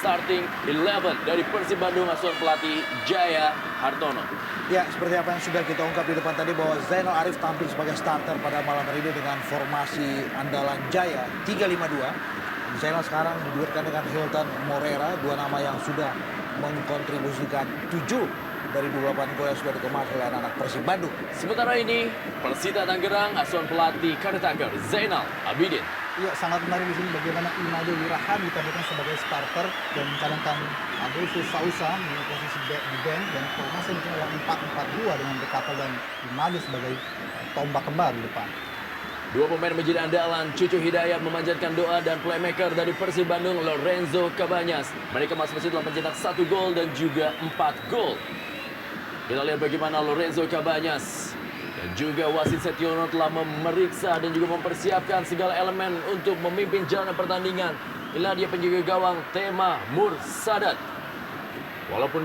starting 11 dari Persib Bandung asuhan pelatih Jaya Hartono. Ya, seperti apa yang sudah kita ungkap di depan tadi bahwa Zainal Arif tampil sebagai starter pada malam hari ini dengan formasi andalan Jaya 3-5-2. Zainal sekarang diduetkan dengan Hilton Morera, dua nama yang sudah mengkontribusikan 7 dari 28 gol yang sudah dikemas oleh anak Persib Bandung. Sementara ini, Persita Tangerang asuhan pelatih caretaker Zainal Abidin. Ya, sangat menarik di sini bagaimana Imade Wirahadi ditampilkan sebagai starter dan mencalonkan Adolfus Sausa di posisi di bench, dan formasi ini adalah 4-4-2 dengan Bekatel dan Imade sebagai tombak kembar di depan. Dua pemain menjadi andalan. Cucu Hidayat memanjatkan doa dan playmaker dari Persib Bandung Lorenzo Cabanyas. Mereka masing-masing telah mencetak 1 gol dan juga 4 gol. Kita lihat bagaimana Lorenzo Cabanyas dan juga Wasit Setiono telah memeriksa dan juga mempersiapkan segala elemen untuk memimpin jalannya pertandingan. Inilah dia penjaga gawang Tema Mursadat. Walaupun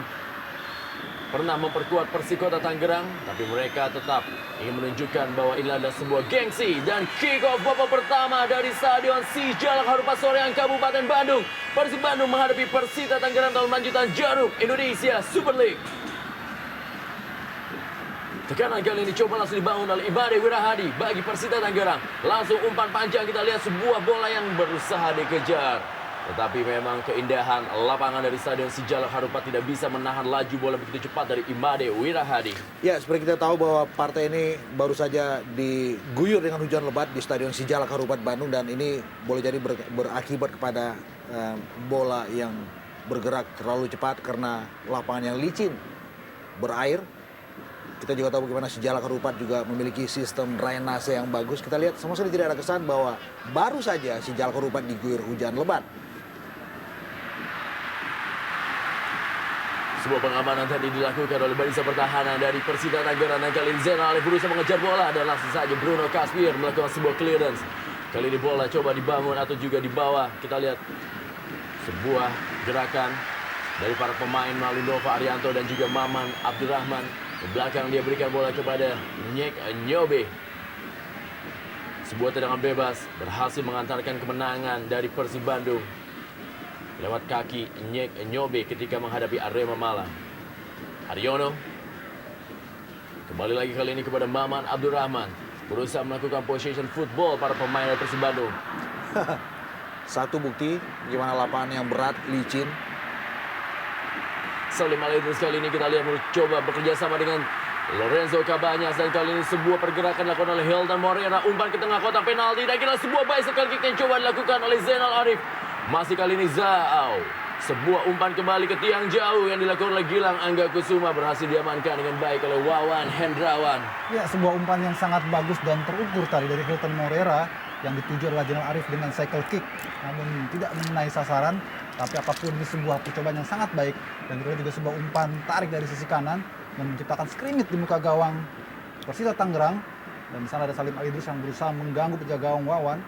pernah memperkuat Persikota Tangerang, tapi mereka tetap ingin menunjukkan bahwa ini adalah sebuah gengsi. Dan kick off babak pertama dari Stadion Sijalak Harupat Soreang Kabupaten Bandung. Persib Bandung menghadapi Persita Tangerang dalam lanjutan Jarum Indonesia Super League. Tekanan kali ini coba langsung dibangun oleh Imade Wirahadi bagi Persita Tangerang. Langsung umpan panjang, kita lihat sebuah bola yang berusaha dikejar. Tetapi memang keindahan lapangan dari Stadion Sijalak Harupat tidak bisa menahan laju bola begitu cepat dari Imade Wirahadi. Ya, seperti kita tahu bahwa partai ini baru saja diguyur dengan hujan lebat di Stadion Sijalak Harupat Bandung, dan ini boleh jadi berakibat kepada bola yang bergerak terlalu cepat karena lapangan yang licin, berair. Kita juga tahu bagaimana Sijalak Harupat juga memiliki sistem drainase yang bagus. Kita lihat sama sekali tidak ada kesan bahwa baru saja Sijalak Harupat diguyur hujan lebat. Sebuah pengamanan tadi dilakukan oleh barisan pertahanan dari Persita Tangerang. Dan kali ini Zainal Arif berusaha mengejar bola dan langsung saja Bruno Caspier melakukan sebuah clearance. Kali ini bola coba dibangun atau juga di bawah. Kita lihat sebuah gerakan dari para pemain melalui Nova Arianto dan juga Maman Abdurrahman. Di belakang dia berikan bola kepada Nyek Nyobe. Sebuah tendangan bebas berhasil mengantarkan kemenangan dari Persib Bandung lewat kaki Nyek Nyobe ketika menghadapi Arema Malang. Haryono kembali lagi kali ini kepada Maman Abdurrahman, berusaha melakukan possession football para pemain dari Persib Bandung. Satu bukti gimana lapangan yang berat, licin. Salim Al-Idris kali ini kita lihat mencoba bekerja sama dengan Lorenzo Cabanyas, dan kali ini sebuah pergerakan dilakukan oleh Hilton Morera, umpan ke tengah kotak penalti, dan kira sebuah bicycle kick yang coba dilakukan oleh Zainal Arif. Masih kali ini Zhao, sebuah umpan kembali ke tiang jauh yang dilakukan oleh Gilang Angga Kusuma, berhasil diamankan dengan baik oleh Wawan Hendrawan. Ya, sebuah umpan yang sangat bagus dan terukur tadi dari Hilton Morera yang dituju oleh Zainal Arif dengan cycle kick, namun tidak mengenai sasaran. Tapi apapun ini sebuah percobaan yang sangat baik, dan kita juga sebuah umpan tarik dari sisi kanan yang menciptakan skrimmit di muka gawang Persita Tangerang, dan di sana ada Salim Al-Idris yang berusaha mengganggu penjaga gawang Wawan.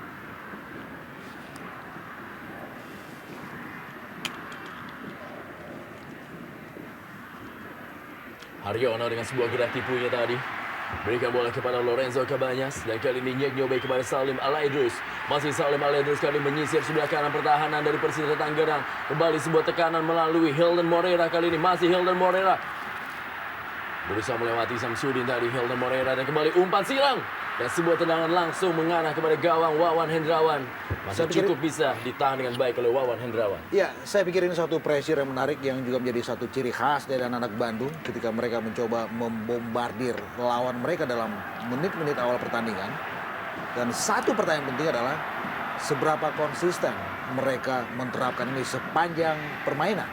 Haryono dengan sebuah gerak tipunya tadi berikan bola kepada Lorenzo Cabanyas, dan kali ini Nyek Nyobe kepada Salim Al-Idris. Masih Salim Al-Idris kali menyisir sebelah kanan pertahanan dari Persita Tangerang. Kembali sebuah tekanan melalui Hilton Morera, kali ini masih Hilton Morera berusaha melewati Samsudin tadi. Hilton Morera dan kembali umpan silang, dan sebuah tendangan langsung mengarah kepada gawang Wawan Hendrawan. Masih cukup bisa ditahan dengan baik oleh Wawan Hendrawan. Ya, saya pikir ini satu pressure yang menarik yang juga menjadi satu ciri khas dari anak-anak Bandung ketika mereka mencoba membombardir lawan mereka dalam menit-menit awal pertandingan. Dan satu pertanyaan penting adalah seberapa konsisten mereka menerapkan ini sepanjang permainan.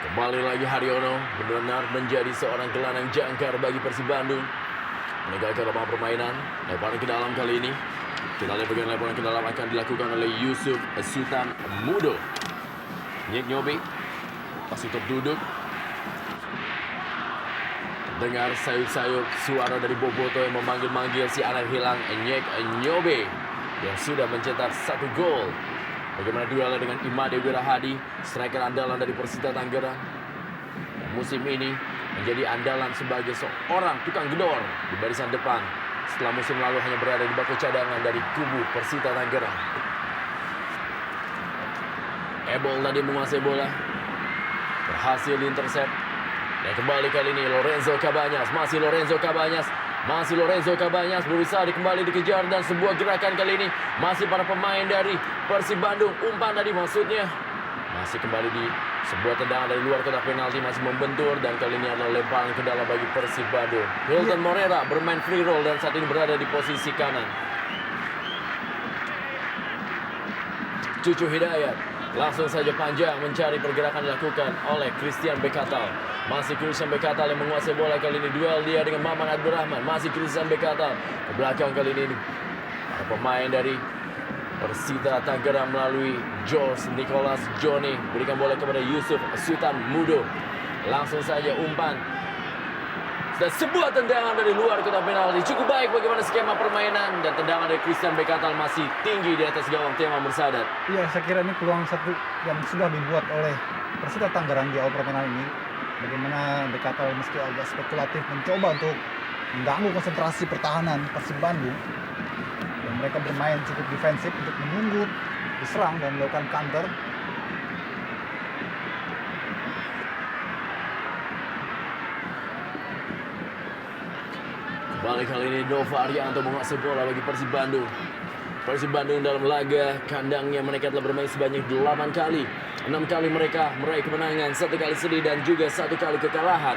Kembali lagi Haryono benar-benar menjadi seorang gelandang jangkar bagi Persib Bandung. Menegakkan lapangan permainan, lemparan ke dalam kali ini. Kita lihat bagian lemparan ke dalam akan dilakukan oleh Yusuf Sultan Mudo. Nyek Nyobe masih terduduk. Dengar sayup-sayup suara dari Boboto yang memanggil-manggil si anak hilang Nyek Nyobe yang sudah mencetak 1 gol. Bagaimana duelnya dengan Imade Wirahadi, striker andalan dari Persita Tangerang. Dan musim ini menjadi andalan sebagai seorang tukang gedor di barisan depan, setelah musim lalu hanya berada di bangku cadangan dari kubu Persita Tangerang. Ebol tadi menguasai bola. Berhasil diintersep. Dan kembali kali ini Lorenzo Cabañas. Masih Lorenzo Cabañas. Masih Lorenzo Cabañas berusaha kembali dikejar dan sebuah gerakan kali ini masih para pemain dari Persib Bandung. Umpan tadi maksudnya masih kembali di sebuah tendangan dari luar kotak penalti masih membentur dan kali ini adalah lemparan ke dalam bagi Persib Bandung. Hilton Moreira bermain free roll dan saat ini berada di posisi kanan. Cucu Hidayat langsung saja panjang mencari pergerakan dilakukan oleh Christian Bekatal. Masih Christian Bekatal yang menguasai bola kali ini. Duel dia dengan Maman Abdurrahman. Masih Christian Bekatal. Ke belakang kali ini. Para pemain dari Persita Tangerang melalui George Nicholas Johnny. Berikan bola kepada Yusuf Sultan Mudo. Langsung saja umpan. Dan sebuah tendangan dari luar kotak penalti. Cukup baik bagaimana skema permainan. Dan tendangan dari Christian Bekatal masih tinggi di atas gawang Tema Mursadat. Iya, saya kira ini peluang satu yang sudah dibuat oleh Persita Tangerang di awal permainan ini. Bagaimana Bekatal meski agak spekulatif mencoba untuk mengganggu konsentrasi pertahanan Persib Bandung. Dan mereka bermain cukup defensif untuk menunggu diserang dan melakukan counter. Kembali kali ini Nova Arianto menguasai bola bagi Persib Bandung. Persib Bandung dalam laga kandangnya mereka telah bermain sebanyak 8 kali. 6 kali mereka meraih kemenangan, 1 kali seri dan juga 1 kali kekalahan.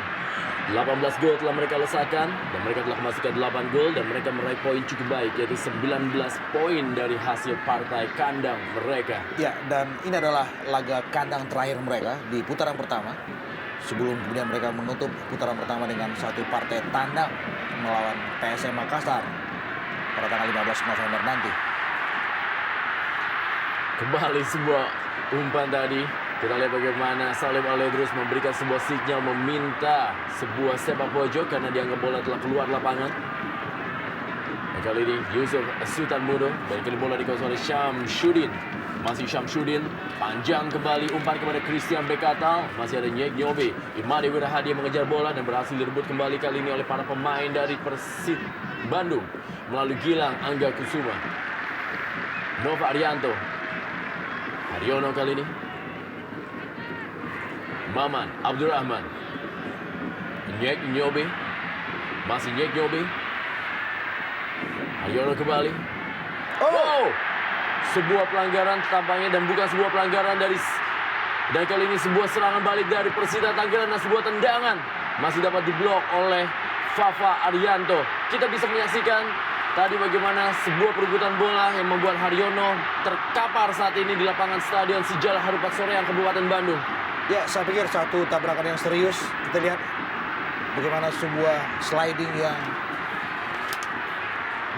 18 gol telah mereka lesakan dan mereka telah memasukkan 8 gol dan mereka meraih poin cukup baik yaitu 19 poin dari hasil partai kandang mereka. Ya, dan ini adalah laga kandang terakhir mereka di putaran pertama. Sebelum kemudian mereka menutup putaran pertama dengan satu partai tandang melawan PSM Makassar pada tanggal 15 November nanti. Kembali sebuah umpan tadi. Kita lihat bagaimana Salim Aledrus memberikan sebuah sinyal meminta sebuah sepak pojok karena dianggap bola telah keluar lapangan. Dan kali ini Yusuf Sultan Mudo dan kali bola dikuasai oleh Syamsuddin. Masih Syamsuddin, panjang kembali umpan kepada Christian Bekatal. Masih ada Nyek Nyobe. Imade Wirahadi mengejar bola dan berhasil direbut kembali kali ini oleh para pemain dari Persib Bandung melalui Gilang Angga Kusuma. Nova Arianto. Haryono kali ini. Maman Abdurrahman. Nyek Nyobe. Masih Nyek Nyobe. Haryono kembali. Oh! Sebuah pelanggaran tampaknya dan bukan sebuah pelanggaran dari dan kali ini sebuah serangan balik dari Persita Tangerang dan sebuah tendangan masih dapat diblok oleh Fafa Arianto. Kita bisa menyaksikan tadi bagaimana sebuah perebutan bola yang membuat Haryono terkapar saat ini di lapangan Stadion Sijalak Harupat Soreang Kabupaten Bandung. Ya, saya pikir satu tabrakan yang serius. Kita lihat bagaimana sebuah sliding yang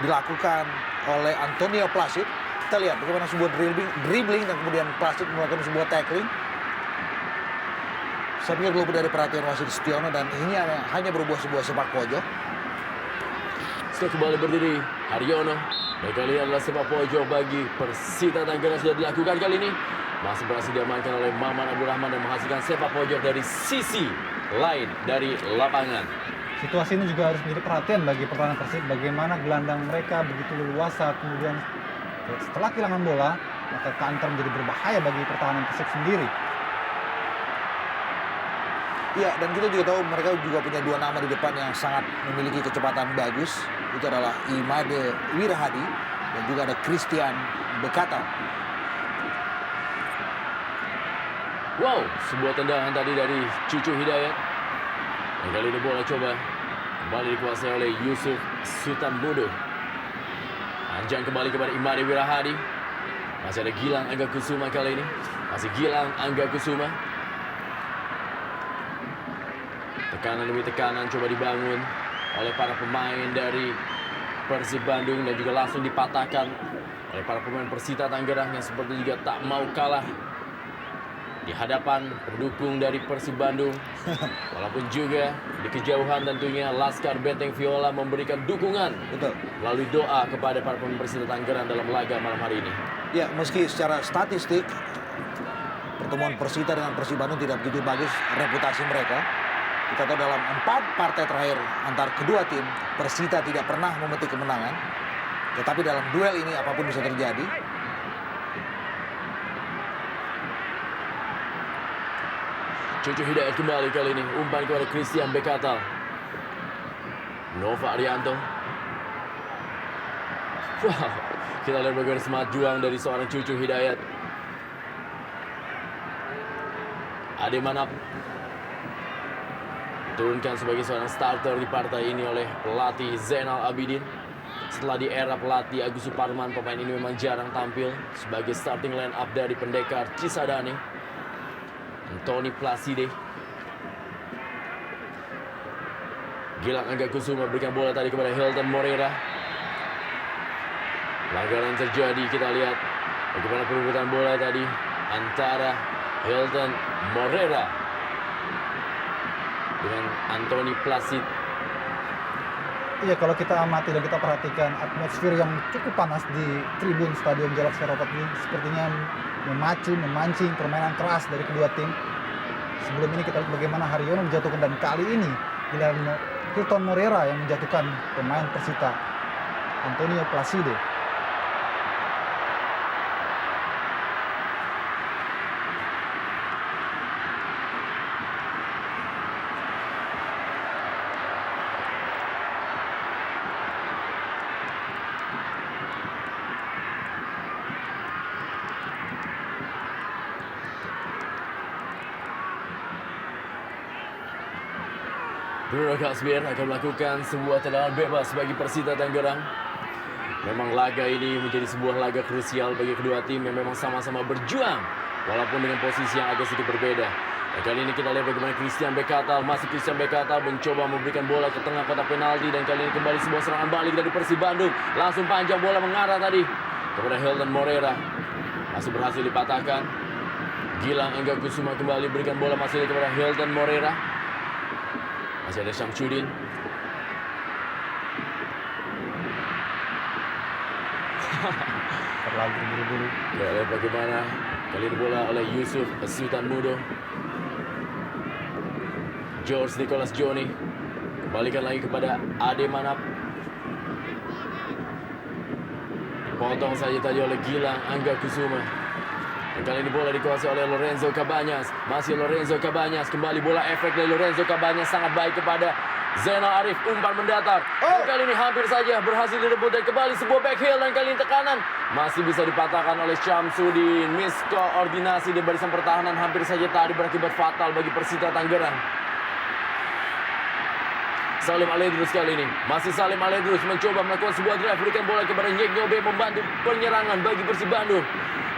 dilakukan oleh Antonio Placid. Kita lihat bagaimana sebuah dribbling dan kemudian Placid melakukan sebuah tackling. Saya pikir luput dari perhatian wasit Setiono dan ini hanya berubah sebuah sepak pojok. Setelah kembali berdiri Haryono. Dan kali ini adalah sepak pojok bagi Persita Tangerang sudah dilakukan kali ini. Masih berhasil diamankan oleh Maman Abdurrahman dan menghasilkan sepak pojok dari sisi lain dari lapangan. Situasi ini juga harus menjadi perhatian bagi pertahanan Persib. Bagaimana gelandang mereka begitu leluasa kemudian setelah kehilangan bola, maka counter menjadi berbahaya bagi pertahanan Persib sendiri. Ya, dan kita juga tahu mereka juga punya dua nama di depan yang sangat memiliki kecepatan bagus. Itu adalah Imade Wirahadi dan juga ada Christian Bekatal. Wow, sebuah tendangan tadi dari Cucu Hidayat. Dan kali ini bola coba kembali dikuasai oleh Yusuf Sultan Mudo. Panjang kembali kepada Imade Wirahadi. Masih ada Gilang Angga Kusuma kali ini. Masih Gilang Angga Kusuma. Tekanan demi tekanan coba dibangun oleh para pemain dari Persib Bandung dan juga langsung dipatahkan oleh para pemain Persita Tangerang yang seperti juga tak mau kalah di hadapan pendukung dari Persib Bandung. Walaupun juga di kejauhan tentunya Laskar Benteng Viola memberikan dukungan melalui doa kepada para pemain Persita Tangerang dalam laga malam hari ini. Ya, meski secara statistik pertemuan Persita dengan Persib Bandung tidak begitu bagus reputasi mereka. Kita tahu dalam 4 partai terakhir antar kedua tim, Persita tidak pernah memetik kemenangan. Tetapi dalam duel ini apapun bisa terjadi. Cucu Hidayat kembali kali ini. Umpan kepada Christian Bekatal. Nova Arianto. Wow, kita lihat bagaimana semangat juang dari seorang Cucu Hidayat. Ade Manap turunkan sebagai seorang starter di partai ini oleh pelatih Zainal Abidin. Setelah di era pelatih Agus Suparman, pemain ini memang jarang tampil sebagai starting line up dari Pendekar Cisadane. Anthony Placide. Gilang Angga Kusuma berikan bola tadi kepada Hilton Moreira. Pelanggaran terjadi, kita lihat bagaimana perebutan bola tadi antara Hilton Moreira dengan Anthony Placide. Iya, kalau kita amati dan kita perhatikan atmosfer yang cukup panas di tribun Stadion Jalak Sarawak ini sepertinya memancing permainan keras dari kedua tim. Sebelum ini kita lihat bagaimana Haryono menjatuhkan, dan kali ini giliran Hilton Moreira yang menjatuhkan pemain Persita, Antonio Placide. Bruno Kasmir akan melakukan sebuah tendangan bebas bagi Persita Tangerang. Memang laga ini menjadi sebuah laga krusial bagi kedua tim yang memang sama-sama berjuang, walaupun dengan posisi yang agak sedikit berbeda. Dan kali ini kita lihat bagaimana Christian Bekatal mencoba memberikan bola ke tengah kotak penalti, dan kali ini kembali sebuah serangan balik dari Persib Bandung. Langsung panjang bola mengarah tadi kepada Hilton Moreira. Masih berhasil dipatahkan. Gilang Angga Kusuma kembali berikan bola masih kepada Hilton Moreira. Masih ada Syamsuddin. Terlalu buru-buru. Kita lihat bagaimana kali ini bola oleh Yusuf Sultan Mudo. George Nicholas Joni kembalikan lagi kepada Ade Manap. Dipotong saja tadi oleh Gilang Angga Kusuma. Dan kali ini bola dikuasai oleh Lorenzo Cabanyas. Masih Lorenzo Cabanyas. Kembali bola efek dari Lorenzo Cabanyas sangat baik kepada Zainal Arif. Umpan mendatar. Dan kali ini hampir saja berhasil direbut, dan kembali sebuah back heel, dan kali ini tekanan masih bisa dipatahkan oleh Syamsuddin. Miskoordinasi di barisan pertahanan hampir saja tadi berakibat fatal bagi Persita Tangerang. Salim Aledrus kali ini. Masih Salim Aledrus mencoba melakukan sebuah drive. Berikan bola kepada Nyek Nyobe membantu penyerangan bagi Persib Bandung.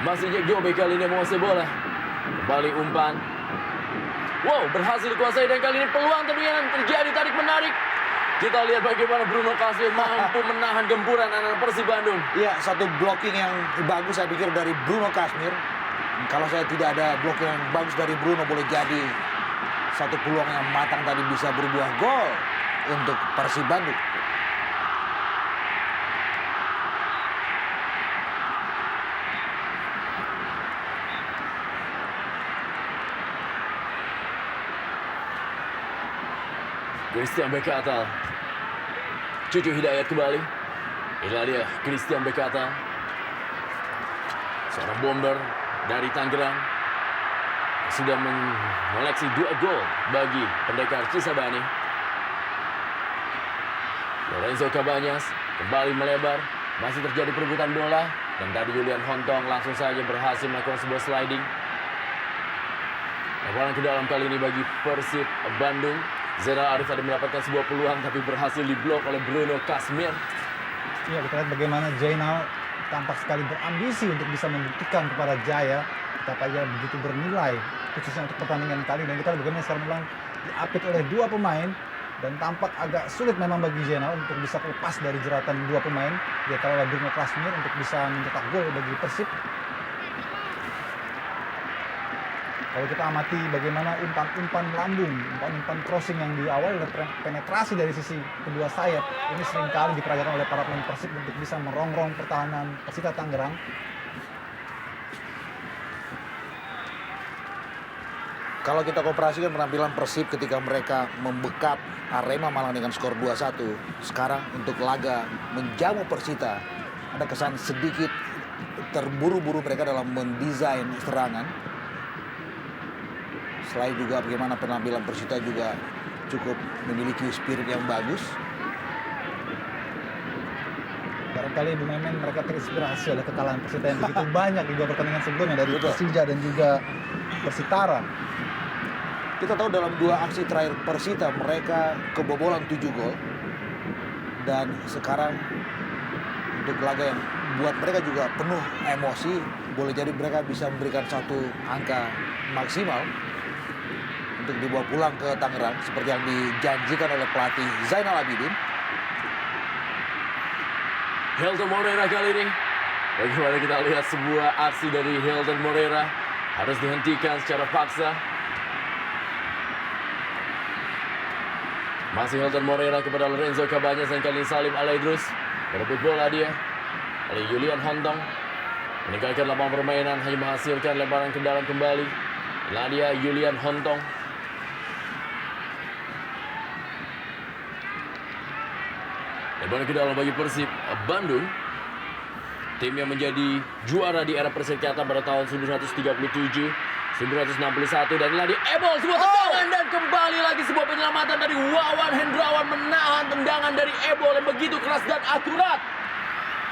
Masih Nyek Nyobe kali ini menguasai bola. Kembali umpan. Wow, berhasil dikuasai, dan kali ini peluang tentunya terjadi, tarik menarik. Kita lihat bagaimana Bruno Kasmir mampu menahan gempuran anak Persib Bandung. Iya, satu blocking yang bagus saya pikir dari Bruno Kasmir. Kalau saya tidak ada blocking yang bagus dari Bruno, boleh jadi satu peluang yang matang tadi bisa berbuah gol untuk Persib Bandung. Christian Bekatal. Cucu Hidayat kembali. Inilah dia Christian Bekatal. Seorang bomber dari Tangerang. Sudah mengoleksi 2 gol bagi Pendekar Cisadane. Lorenzo Cabanyas kembali melebar. Masih terjadi perebutan bola. Dan tadi Julian Hontong langsung saja berhasil melakukan sebuah sliding. Lebaran ke dalam kali ini bagi Persib Bandung. Zainal Arif tadi mendapatkan sebuah peluang tapi berhasil diblok oleh Bruno Kasmir. Iya, kita lihat bagaimana Zainal tampak sekali berambisi untuk bisa membuktikan kepada Jaya betapa ia begitu bernilai khususnya untuk pertandingan kali. Dan kita lihat bagaimana sekarang memang diapit oleh 2 pemain, dan tampak agak sulit memang bagi Zainal untuk bisa lepas dari jeratan 2 pemain. Dia kalah Bruno Kasmir untuk bisa mencetak gol bagi Persib. Kalau kita amati bagaimana umpan-umpan lambung, umpan-umpan crossing yang diawali oleh penetrasi dari sisi kedua sayap, ini seringkali diperagakan oleh para pemain Persib untuk bisa merongrong pertahanan Persita Tangerang. Kalau kita komparasikan penampilan Persib ketika mereka membekap Arema Malang dengan skor 2-1, sekarang untuk laga menjamu Persita, ada kesan sedikit terburu-buru mereka dalam mendesain serangan. Selain juga bagaimana penampilan Persita juga cukup memiliki spirit yang bagus. Barangkali Bung Memen mereka terinspirasi oleh kekalahan Persita yang begitu banyak di dua pertandingan sebelumnya dari Betul. Persija dan juga Persitara. Kita tahu dalam 2 aksi terakhir Persita mereka kebobolan 7 gol. Dan sekarang untuk laga yang buat mereka juga penuh emosi, boleh jadi mereka bisa memberikan satu angka maksimal untuk dibawa pulang ke Tangerang seperti yang dijanjikan oleh pelatih Zainal Abidin. Helton Moreira kali ini. Bagaimana kita lihat sebuah aksi dari Helton Moreira harus dihentikan secara paksa. Masih Helton Moreira kepada Lorenzo Cabañas dan kali ini Salim Alaidrus. Merebut bola dia oleh Julian Hontong. Meninggalkan lapangan permainan, hanya menghasilkan lemparan ke dalam kembali. Inilah dia Julian Hontong. Lemparan ke dalam bagi Persib Bandung. Tim yang menjadi juara di era Perserikatan pada tahun 1937, 1961. Dan inilah dia Ebol, sebuah tendangan dan kembali lagi sebuah penyelamatan dari Wawan Hendrawan menahan tendangan dari Ebol yang begitu keras dan akurat.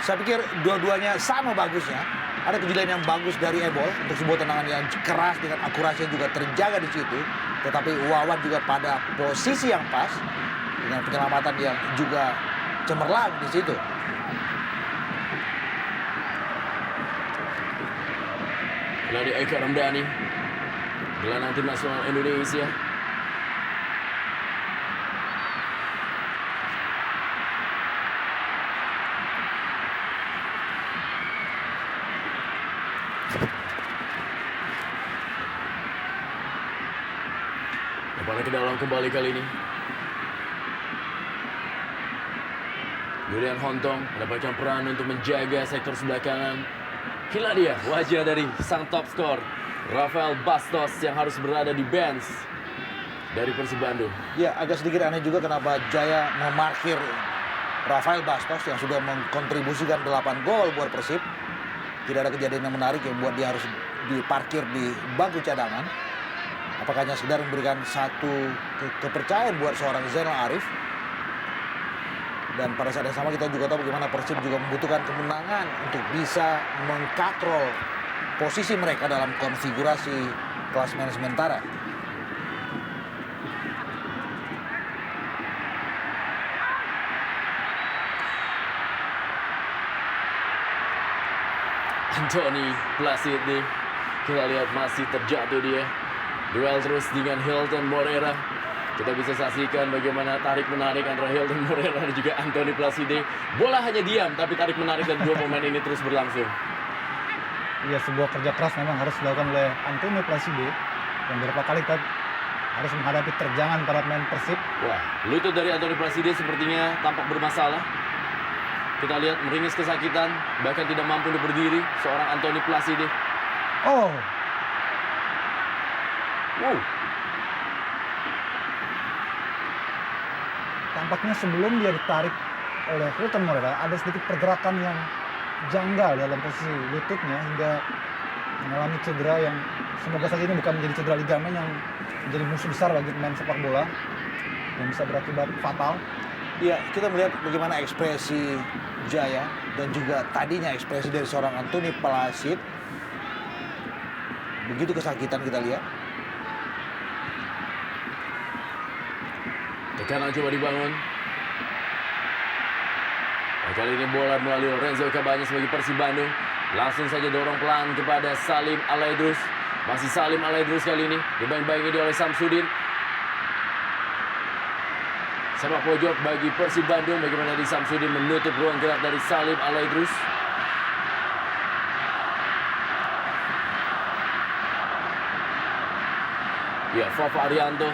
Saya pikir dua-duanya sama bagusnya. Ada kejelian yang bagus dari Ebol untuk sebuah tendangan yang keras dengan akurasi yang juga terjaga di situ. Tetapi Wawan juga pada posisi yang pas dengan penyelamatan yang juga cemerlang di situ. Inilah dia Eka Ramdhani, gelandang tim nasional Indonesia. Lemparan ke dalam kembali kali ini. Julian Hontong mendapatkan peran untuk menjaga sektor sebelah kanan. Inilah dia wajah dari sang top skor Rafael Bastos yang harus berada di bench dari Persib Bandung. Ya, agak sedikit aneh juga kenapa Jaya memarkir Rafael Bastos yang sudah mengkontribusikan 8 gol buat Persib. Tidak ada kejadian yang menarik yang buat dia harus diparkir di bangku cadangan. Apakah hanya sekedar memberikan satu kepercayaan buat seorang Zainal Arif? Dan pada saat yang sama kita juga tahu bagaimana Persib juga membutuhkan kemenangan untuk bisa mengkatrol posisi mereka dalam konfigurasi klasemen sementara. Anthony Placide, kita lihat masih terjatuh dia. Duel terus dengan Helton Moreira. Kita bisa saksikan bagaimana tarik-menarik antara Helton Moreira dan juga Anthony Placide. Bola hanya diam, tapi tarik-menarik dari dua pemain ini terus berlangsung. Ya, sebuah kerja keras memang harus dilakukan oleh Anthony Placide. Dan beberapa kali kita harus menghadapi terjangan para pemain Persib. Wah, lutut dari Anthony Placide sepertinya tampak bermasalah. Kita lihat meringis kesakitan, bahkan tidak mampu untuk berdiri seorang Anthony Placide. Oh, Wow. tampaknya sebelum dia ditarik oleh Helton Moreira ada sedikit pergerakan yang janggal dalam posisi lututnya hingga mengalami cedera yang semoga saja ini bukan menjadi cedera ligamen yang menjadi musuh besar bagi pemain sepak bola yang bisa berakibat fatal. Ya, kita melihat bagaimana ekspresi Jaya dan juga tadinya ekspresi dari seorang Anthony Placide. Begitu kesakitan kita lihat. Tekanan coba dibangun. Nah, kali ini bola melalui Lorenzo Cabañas bagi Persib Bandung. Langsung saja dorong pelan kepada Salim Alaidrus. Masih Salim Alaidrus kali ini. Dibayang-bayangi dia oleh Samsudin. Sepak pojok bagi Persib Bandung. Bagaimana di Samsudin menutup ruang gerak dari Salim Alaidrus. Ya, Fafa Arianto.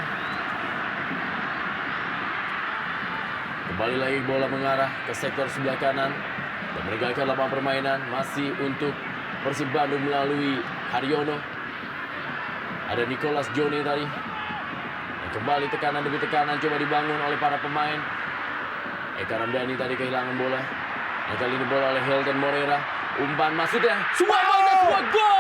Kembali lagi bola mengarah ke sektor sebelah kanan dan meninggalkan lapangan permainan masih untuk Persib Bandung melalui Haryono. Ada Nicholas Joni tadi. Dan kembali tekanan demi tekanan coba dibangun oleh para pemain. Eka Ramdhani tadi kehilangan bola. Dan kali ini bola oleh Helton Moreira. Umpan maksudnya. Sebuah gol!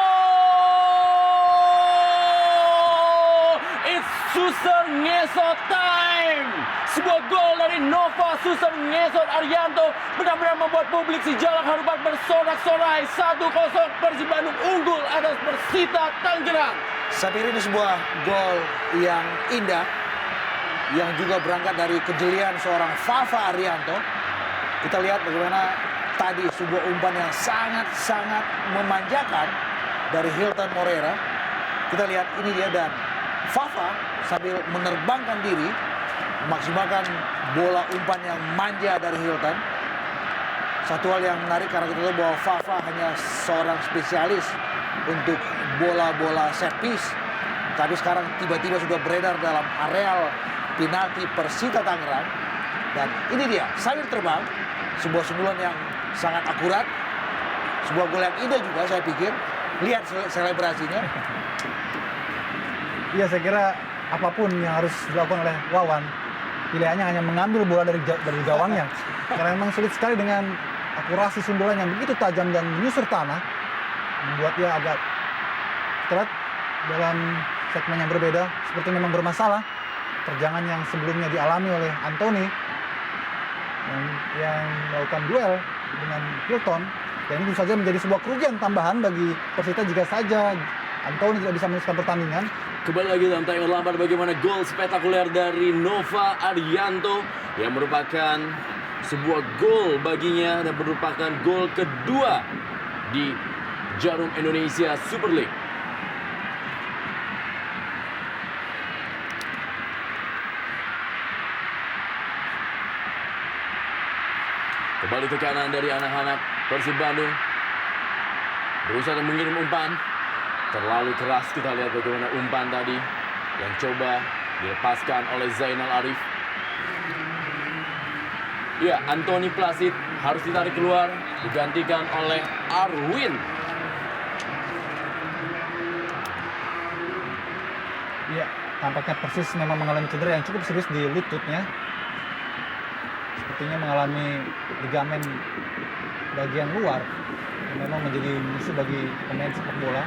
Suser Ngesot time. Sebuah gol dari Nova Suser Ngesot Arianto benar-benar membuat publik si Jalak Harupat bersorak-sorai. 1-0 Persib Bandung unggul atas Persita Tangerang. Saya pikir ini sebuah gol yang indah, yang juga berangkat dari kejelian seorang Fafa Arianto. Kita lihat bagaimana tadi sebuah umpan yang sangat-sangat memanjakan dari Hilton Moreira. Kita lihat ini dia, dan Fafa sambil menerbangkan diri memaksimalkan bola umpan yang manja dari Hilton. Satu hal yang menarik karena kita tahu bahwa Fafa hanya seorang spesialis untuk bola-bola set piece, tapi sekarang tiba-tiba sudah beredar dalam areal penalti Persita Tangerang. Dan ini dia sayur terbang, sebuah sundulan yang sangat akurat, sebuah gol yang indah juga saya pikir. Lihat selebrasinya. Iya, saya kira apapun yang harus dilakukan oleh Wawan, pilihannya hanya mengambil bola dari gawangnya. Karena memang sulit sekali dengan akurasi sundulan yang begitu tajam dan menyusur tanah, membuat dia agak terat dalam segmen yang berbeda. Seperti memang bermasalah terjangan yang sebelumnya dialami oleh Anthony yang melakukan duel dengan Hilton. Dan ini tentu saja menjadi sebuah kerugian tambahan bagi Persita jika saja Anthony tidak bisa meneruskan pertandingan. Kembali lagi dalam timer lambat, bagaimana gol spektakuler dari Nova Arianto yang merupakan sebuah gol baginya dan merupakan gol kedua di Jarum Indonesia Super League. Kembali tekanan dari anak-anak Persib Bandung, berusaha mengirim umpan. Terlalu keras, kita lihat bagaimana umpan tadi yang coba dilepaskan oleh Zainal Arif. Ya, Anthony Placid harus ditarik keluar, digantikan oleh Arwin. Iya, tampaknya Persis memang mengalami cedera yang cukup serius di lututnya. Sepertinya mengalami ligamen bagian luar yang memang menjadi musuh bagi pemain sepak bola.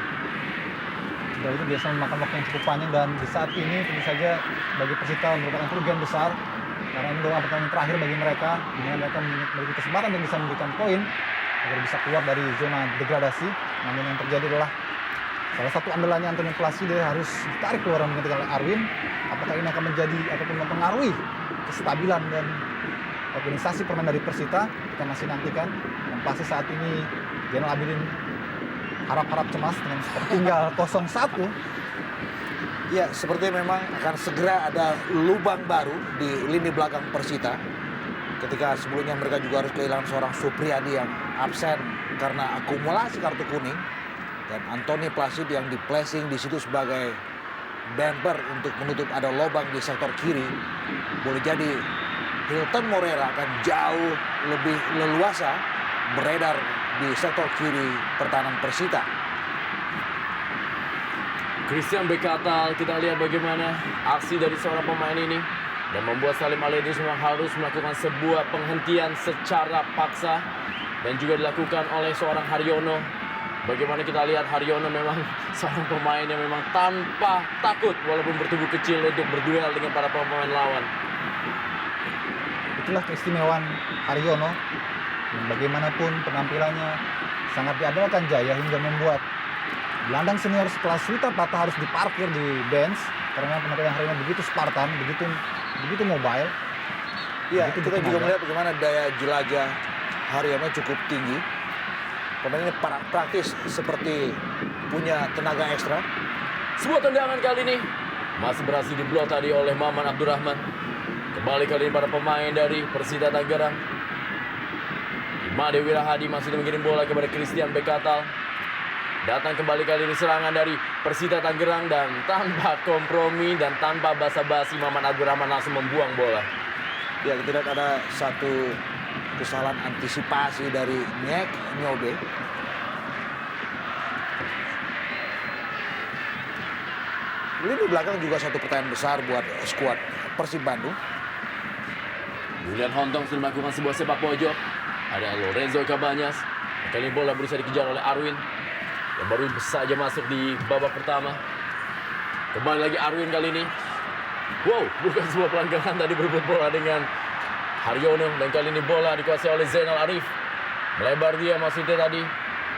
Cedera itu biasa memakan waktu yang cukup panjang, dan di saat ini tentu saja bagi Persita merupakan kerugian besar karena ini adalah pertandingan terakhir bagi mereka, di mana mereka memiliki kesempatan dan bisa memberikan poin agar bisa keluar dari zona degradasi. Namun yang terjadi adalah salah satu andalannya Anthony Placide harus ditarik keluar dan menggantikan oleh Arwin. Apakah ini akan menjadi ataupun mempengaruhi kestabilan dan organisasi permainan dari Persita? Kita masih nantikan. Yang pasti saat ini Zainal Abidin harap-harap cemas dengan skor tinggal 0-1. Ya, seperti memang akan segera ada lubang baru di lini belakang Persita. Ketika sebelumnya mereka juga harus kehilangan seorang Supriyadi yang absen karena akumulasi kartu kuning. Dan Anthony Placid yang di-placing di situ sebagai bumper untuk menutup ada lubang di sektor kiri. Boleh jadi Hilton Moreira akan jauh lebih leluasa beredar di sektor kiri pertahanan Persita. Christian Bekatal, kita lihat bagaimana aksi dari seorang pemain ini dan membuat Salim Aledus memang harus melakukan sebuah penghentian secara paksa dan juga dilakukan oleh seorang Haryono. Bagaimana kita lihat Haryono memang seorang pemain yang memang tanpa takut walaupun bertubuh kecil untuk berduel dengan para pemain lawan. Itulah keistimewaan Haryono yang bagaimanapun penampilannya sangat diandalkan Jaya hingga membuat gelandang senior sekelas Rita Prata harus diparkir di bench karena penampilan Haryono begitu Spartan, begitu mobile. Ya, kita juga melihat bagaimana daya jelajah Haryono cukup tinggi. Pemain ini praktis seperti punya tenaga ekstra. Sebuah tendangan kali ini masih berhasil diblok tadi oleh Maman Abdurrahman. Kembali kali ini para pemain dari Persita Tangerang. Imade Wirahadi masih mengirim bola kepada Christian Bekatal. Datang kembali kali ini serangan dari Persita Tangerang dan tanpa kompromi dan tanpa basa-basi Maman Abdurrahman langsung membuang bola. Ya, kita lihat ada satu kesalahan antisipasi dari Nyek Nyobe. Lini belakang juga satu pertanyaan besar buat skuad Persib Bandung. Julian Hontong sudah melakukan sebuah sepak pojok. Ada Lorenzo Cabanyas. Kali ini bola berusaha dikejar oleh Arwin yang baru saja masuk di babak pertama. Kembali lagi Arwin kali ini. Wow, bukan sebuah pelanggaran tadi berebut bola dengan Haryono. Dan kali ini bola dikuasai oleh Zainal Arif. Melebar dia maksudnya tadi.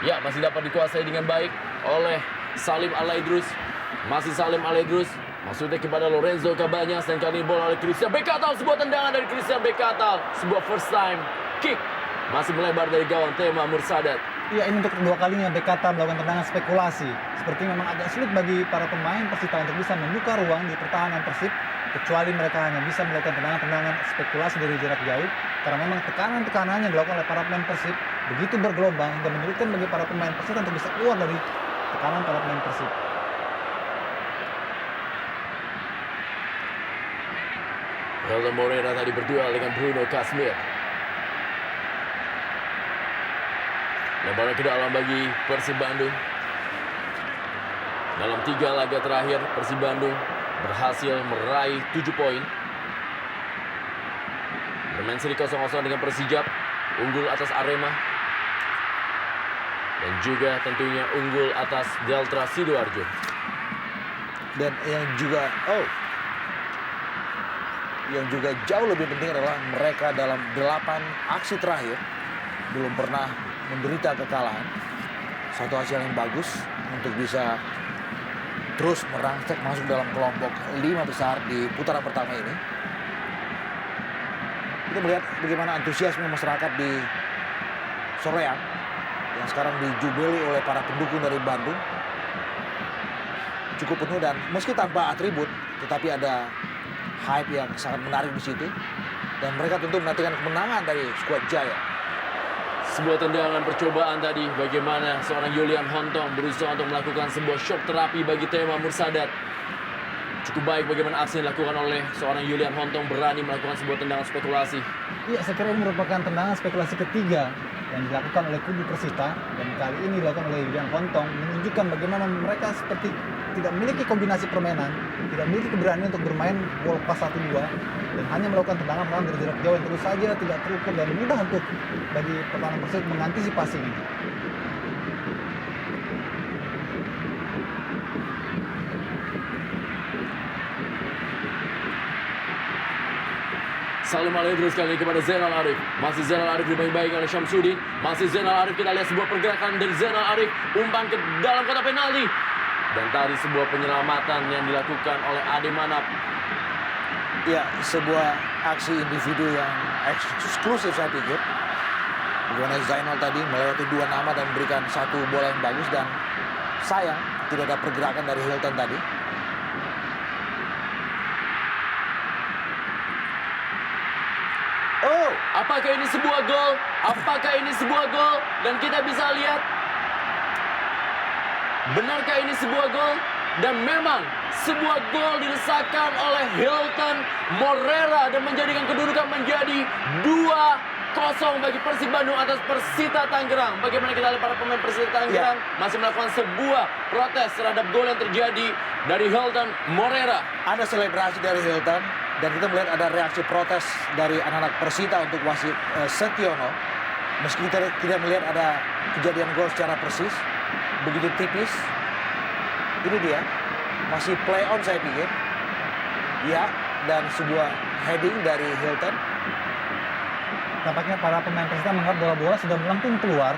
Ya, masih dapat dikuasai dengan baik oleh Salim Alaidrus. Masih Salim Alaidrus. Maksudnya kepada Lorenzo Cabanyas. Dan kali ini bola oleh Christian Bekatal. Sebuah tendangan dari Christian Bekatal. Sebuah first time kick. Masih melebar dari gawang Tema Mursadat. Iya, ini untuk kedua kalinya Bekata melakukan tendangan spekulasi. Seperti memang agak sulit bagi para pemain Persita untuk bisa membuka ruang di pertahanan Persib, kecuali mereka hanya bisa melakukan tendangan-tendangan spekulasi dari jarak jauh. Karena memang tekanan-tekanan yang dilakukan oleh para pemain Persib begitu bergelombang hingga menyulitkan bagi para pemain Persita untuk bisa keluar dari tekanan para pemain Persib. Helder Moreira tadi berduel dengan Bruno Kasmir. Lebaran ke dalam bagi Persib Bandung. Dalam 3 laga terakhir, Persib Bandung berhasil meraih 7 poin. Bermain seri 0-0 dengan Persijap, unggul atas Arema. Dan juga tentunya unggul atas Delta Sidoarjo. Dan yang juga jauh lebih penting adalah mereka dalam 8 aksi terakhir belum pernah menderita kekalahan. Satu hasil yang bagus untuk bisa terus merangsek masuk dalam kelompok 5 besar di putaran pertama ini. Kita melihat bagaimana antusiasme masyarakat di Soreang yang sekarang dijubeli oleh para pendukung dari Bandung. Cukup penuh dan meski tanpa atribut, tetapi ada hype yang sangat menarik di situ. Dan mereka tentu menantikan kemenangan dari skuad Jaya. Sebuah tendangan percobaan tadi, bagaimana seorang Yulian Hontong berusaha untuk melakukan sebuah shock terapi bagi Tema Mursadat. Cukup baik bagaimana aksi yang dilakukan oleh seorang Yulian Hontong, berani melakukan sebuah tendangan spekulasi. Iya, saya kira ini merupakan tendangan spekulasi ketiga yang dilakukan oleh kubu Persita, dan kali ini dilakukan oleh Yulian Hontong, menunjukkan bagaimana mereka seperti tidak memiliki kombinasi permainan, tidak memiliki keberanian untuk bermain bola pas 1-2, dan hanya melakukan tendangan-tendangan dari jarak jauh yang terus saja tidak terukur dan mudah untuk bagi pertahanan Persib mengantisipasinya. Salim Alaidrus kali ini kepada Zainal Arif. Masih Zainal Arif dibaik-baik oleh Syamsuddin. Masih Zainal Arif, kita lihat sebuah pergerakan dari Zainal Arif. Umpan ke dalam kotak penalti. Dan tadi sebuah penyelamatan yang dilakukan oleh Ade Manap. Ya, sebuah aksi individu yang eksklusif saya pikir. Bagaimana Zainal tadi melewati 2 nama dan memberikan 1 bola yang bagus, dan sayang tidak ada pergerakan dari Hilton tadi. Oh, apakah ini sebuah gol? Apakah ini sebuah gol? Dan kita bisa lihat, benarkah ini sebuah gol? Dan memang sebuah gol dilesakan oleh Hilton Moreira dan menjadikan kedudukan menjadi 2-0 bagi Persib Bandung atas Persita Tangerang. Bagaimana kita lihat para pemain Persita Tangerang masih melakukan sebuah protes terhadap gol yang terjadi dari Hilton Moreira. Ada selebrasi dari Hilton dan kita melihat ada reaksi protes dari anak-anak Persita untuk wasit Setiono. Meski kita tidak melihat ada kejadian gol secara persis, begitu tipis. Ini dia, masih play on saya pikir. Ya, dan sebuah heading dari Hilton. Tampaknya para pemain Persita menganggap bola-bola sudah melengkung keluar,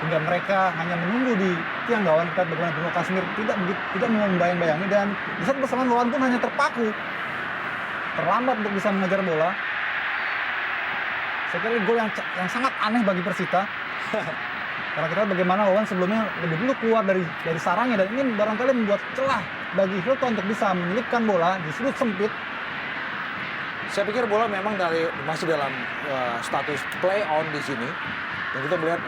hingga mereka hanya menunggu di tiang gawang. Kita bagaimana Bruno Kasmir tidak membayang-bayangi, dan di saat bersamaan lawan pun hanya terlambat untuk bisa mengejar bola. Saya kira gol yang sangat aneh bagi Persita. Karena kita bagaimana Wawan sebelumnya lebih dulu keluar dari sarangnya, dan ini barangkali membuat celah bagi Hilton untuk bisa menyelipkan bola di sudut sempit. Saya pikir bola memang masih dalam status play on di sini. Dan kita melihat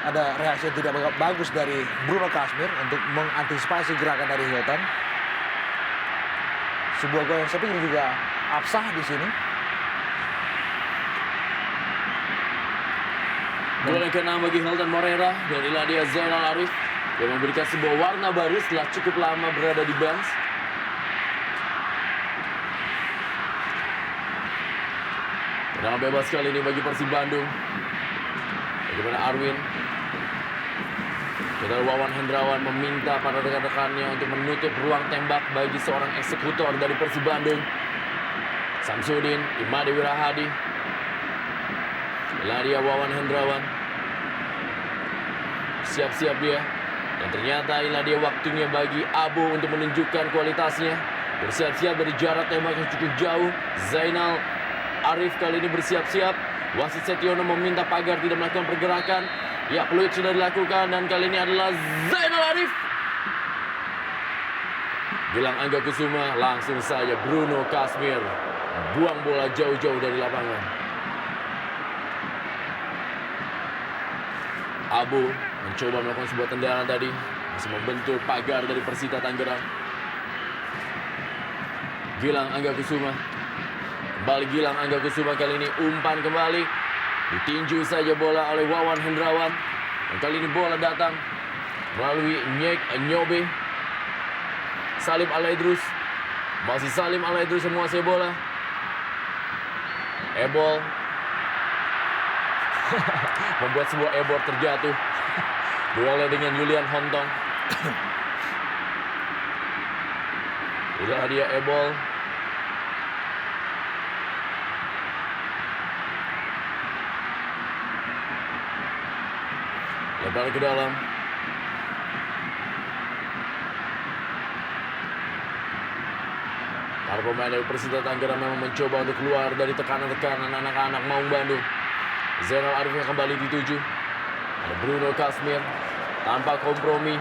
ada reaksi yang tidak bagus dari Bruno Kasmir untuk mengantisipasi gerakan dari Hilton. Sebuah gol yang saya pikir juga absah di sini. Gol yang ke-6 bagi Hilton Moreira, dan inilah dia Zainal Arif yang memberikan sebuah warna baru setelah cukup lama berada di bench. Tendangan bebas kali ini bagi Persib Bandung. Bagaimana Arwin? Kita Wawan Hendrawan meminta para rekan-rekannya untuk menutup ruang tembak bagi seorang eksekutor dari Persib Bandung. Samsudin, Imade Wirahadi. Inilah dia Wawan Hendrawan. Siap-siap dia. Dan ternyata inilah dia waktunya bagi Abu untuk menunjukkan kualitasnya. Bersiap-siap dari jarak tembak yang cukup jauh. Zainal Arif kali ini bersiap-siap. Wasit Setiono meminta pagar tidak melakukan pergerakan. Ya, peluit sudah dilakukan dan kali ini adalah Zainal Arif. Gilang Angga Kusuma, langsung saja Bruno Kasmir buang bola jauh-jauh dari lapangan. Abu mencoba melakukan sebuah tendangan tadi, masih membentur pagar dari Persita Tangerang. Gilang Angga Kusuma, kembali Gilang Angga Kusuma kali ini umpan kembali, ditinju saja bola oleh Wawan Hendrawan. Dan kali ini bola datang melalui Nyek Nyobe. Salim Alaidrus, masih Salim Alaidrus menguasai bola. Ebol membuat sebuah ebor terjatuh. Duelnya dengan Julian Hontong. Inilah dia Ebol. Lebar ke dalam. Para pemain dari Persita Tangerang memang mencoba untuk keluar dari tekanan-tekanan anak-anak Maung Bandung. Zainal Arif yang kembali dituju. Ada Bruno Kasmir tanpa kompromi.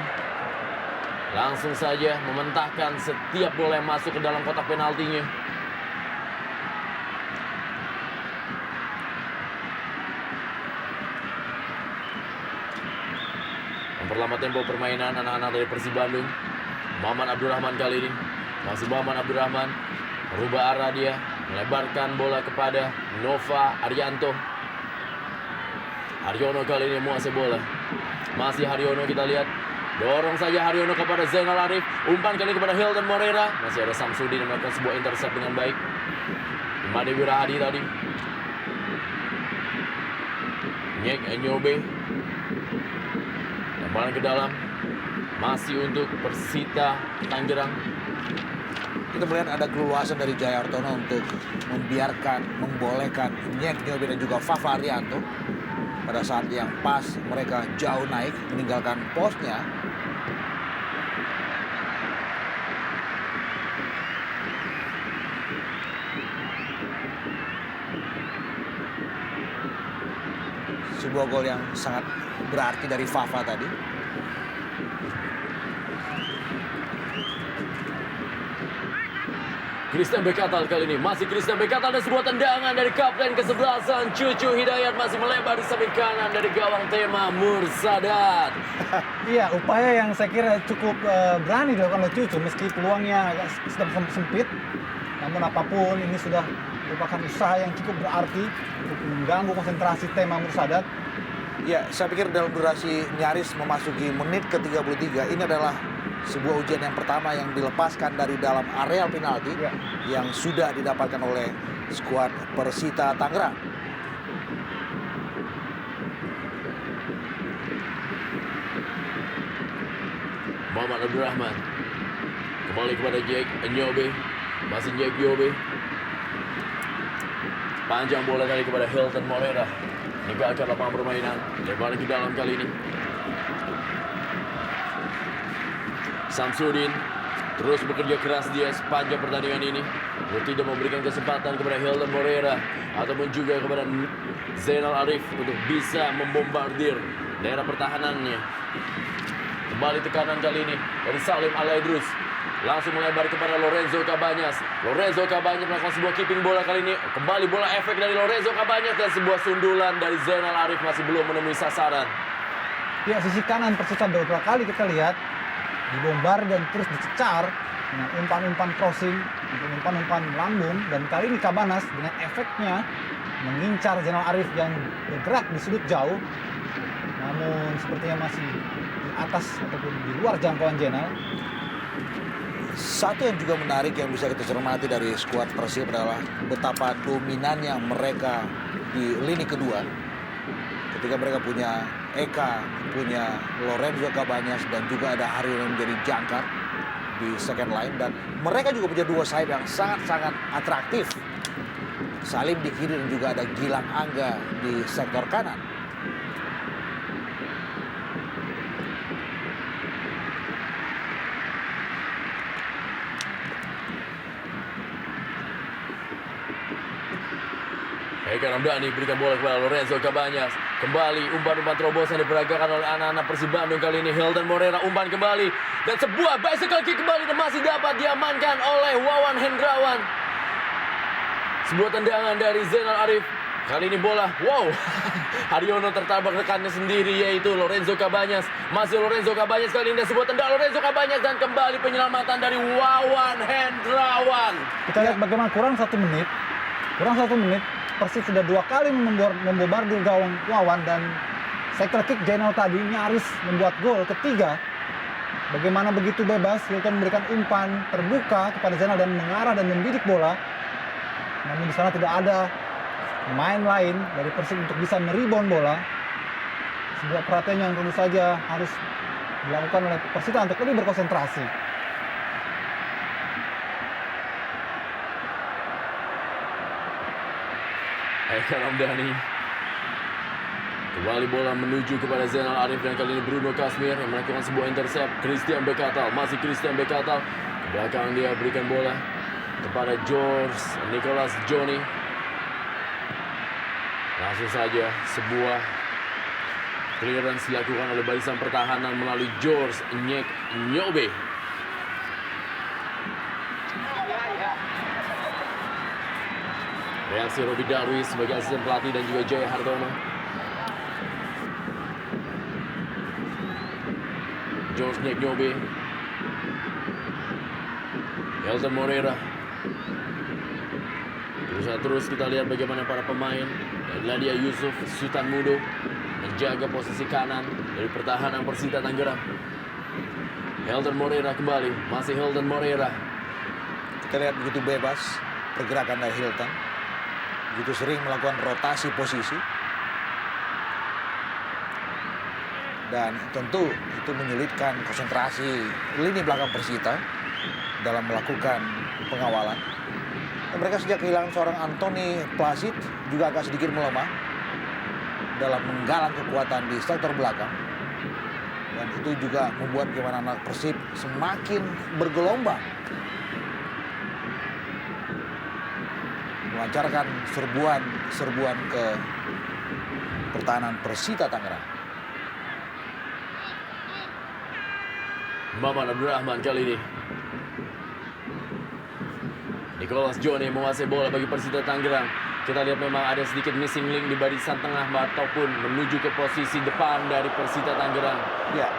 Langsung saja mementahkan setiap bola yang masuk ke dalam kotak penaltinya. Memperlambat tempo permainan anak-anak dari Persib Bandung. Muhammad Abdurrahman kali ini. Masih Muhammad Abdurrahman. Merubah arah dia. Melebarkan bola kepada Nova Arianto. Haryono kali ini menguasai bola. Masih Haryono kita lihat. Dorong saja Haryono kepada Zainal Arif. Umpan kali kepada Hilton Moreira. Masih ada Samsudin yang melakukan sebuah intercept dengan baik. Imade Wirahadi tadi. Nyek Nyobe. Lemparan ke dalam. Masih untuk Persita Tangerang. Kita melihat ada keleluasan dari Jaya Artono untuk membolehkan Nyek Nyobe dan juga Fafa Arianto pada saat yang pas mereka jauh naik meninggalkan posnya. Sebuah gol yang sangat berarti dari Fafa tadi. Christian Bekatal kali ini. Masih Christian Bekatal dan sebuah tendangan dari kapten kesebelasan Cucu Hidayat masih melebar di samping kanan dari gawang Tema Mursadat. Iya, upaya yang saya kira cukup berani dilakukan oleh Cucu meski peluangnya agak sedang sempit. Namun apapun ini sudah merupakan usaha yang cukup berarti untuk mengganggu konsentrasi Tema Mursadat. Ya, saya pikir dalam durasi nyaris memasuki menit ke-33 ini adalah sebuah ujian yang pertama yang dilepaskan dari dalam areal penalti yang sudah didapatkan oleh skuad Persita Tangerang. Muhammad Abdurrahman kembali kepada Jack Nyobe. Masih Jack Nyobe. Panjang bola tadi kepada Hilton Moreira. Meninggalkan lapangan permainan. Lebar ke dalam kali ini. Samsudin terus bekerja keras dia sepanjang pertandingan ini untuk tidak memberikan kesempatan kepada Hilton Moreira ataupun juga kepada Zainal Arif untuk bisa membombardir daerah pertahanannya. Kembali tekanan kali ini dari Salim Alaidrus. Langsung melebar kepada Lorenzo Cabanyas. Lorenzo Cabanyas melakukan sebuah keeping bola kali ini. Kembali bola efek dari Lorenzo Cabanyas dan sebuah sundulan dari Zainal Arif masih belum menemui sasaran. Ya, sisi kanan Persita beberapa kali kita lihat dibombardir dan terus dicecar dengan umpan-umpan crossing, umpan-umpan lambung, dan kali ini Cabanas dengan efeknya mengincar Zainal Arif yang bergerak di sudut jauh, namun sepertinya masih di atas ataupun di luar jangkauan Zainal. Satu yang juga menarik yang bisa kita cermati dari skuad Persib adalah betapa dominannya mereka di lini kedua. Ketika mereka punya Eka, punya Lorenzo Cabanyas, dan juga ada Haryono yang menjadi jangkar di second line. Dan mereka juga punya dua sayap yang sangat-sangat atraktif Salim di kiri dan juga ada Gilang Angga di sektor kanan. Eka Ramdhani berikan bola kepada Lorenzo Cabañas. Kembali umpan-umpan terobosan diperagakan oleh anak-anak Persib Bandung kali ini. Hilton Moreira umpan kembali. Dan sebuah bicycle kick kembali dan masih dapat diamankan oleh Wawan Hendrawan. Sebuah tendangan dari Zainal Arif. Kali ini bola, wow. Haryono tertabrak rekannya sendiri yaitu Lorenzo Cabañas. Masih Lorenzo Cabañas kali ini sebuah tendangan Lorenzo Cabañas dan kembali penyelamatan dari Wawan Hendrawan. Kita lihat bagaimana kurang 1 menit. Persib sudah 2 kali membobardir gawang Wawan dan cycle kick Zainal tadi nyaris membuat gol ketiga. Bagaimana begitu bebas Hilton memberikan umpan terbuka kepada Zainal dan mengarah dan membidik bola. Namun di sana tidak ada pemain lain dari Persib untuk bisa merebound bola. Sebuah perhatian yang tentu saja harus dilakukan oleh Persita untuk lebih berkonsentrasi. Eka Ramdhani. Kembali bola menuju kepada Zainal Arif dan kali ini Bruno Kasmir yang melakukan sebuah intercept. Christian Bekatal, masih Christian Bekatal. Ke belakang dia berikan bola kepada George Nicholas Johnny. Langsung saja sebuah clearance dilakukan oleh barisan pertahanan melalui George Nyek Nyobe. Reaksi Robi Darwis sebagai asisten pelatih dan juga Jaya Hartono. George Nyek Nyobe. Hilton Moreira. Terus kita lihat bagaimana para pemain. Ladia Yusuf, Sultan Mudo menjaga posisi kanan dari pertahanan Persita Tangerang. Hilton Moreira kembali, masih Hilton Moreira. Kita lihat begitu bebas pergerakan dari Hilton. Begitu sering melakukan rotasi posisi. Dan tentu itu menyulitkan konsentrasi lini belakang Persita dalam melakukan pengawalan. Dan mereka sejak kehilangan seorang Anthony Placid juga agak sedikit melemah dalam menggalang kekuatan di sektor belakang. Dan itu juga membuat bagaimana anak Persib semakin bergelombang melancarkan serbuan ke pertahanan Persita Tangerang. Maman Abdurrahman kali ini. Nicholas Johnny menguasai bola bagi Persita Tangerang. Kita lihat memang ada sedikit missing link di barisan tengah ataupun menuju ke posisi depan dari Persita Tangerang. Ya.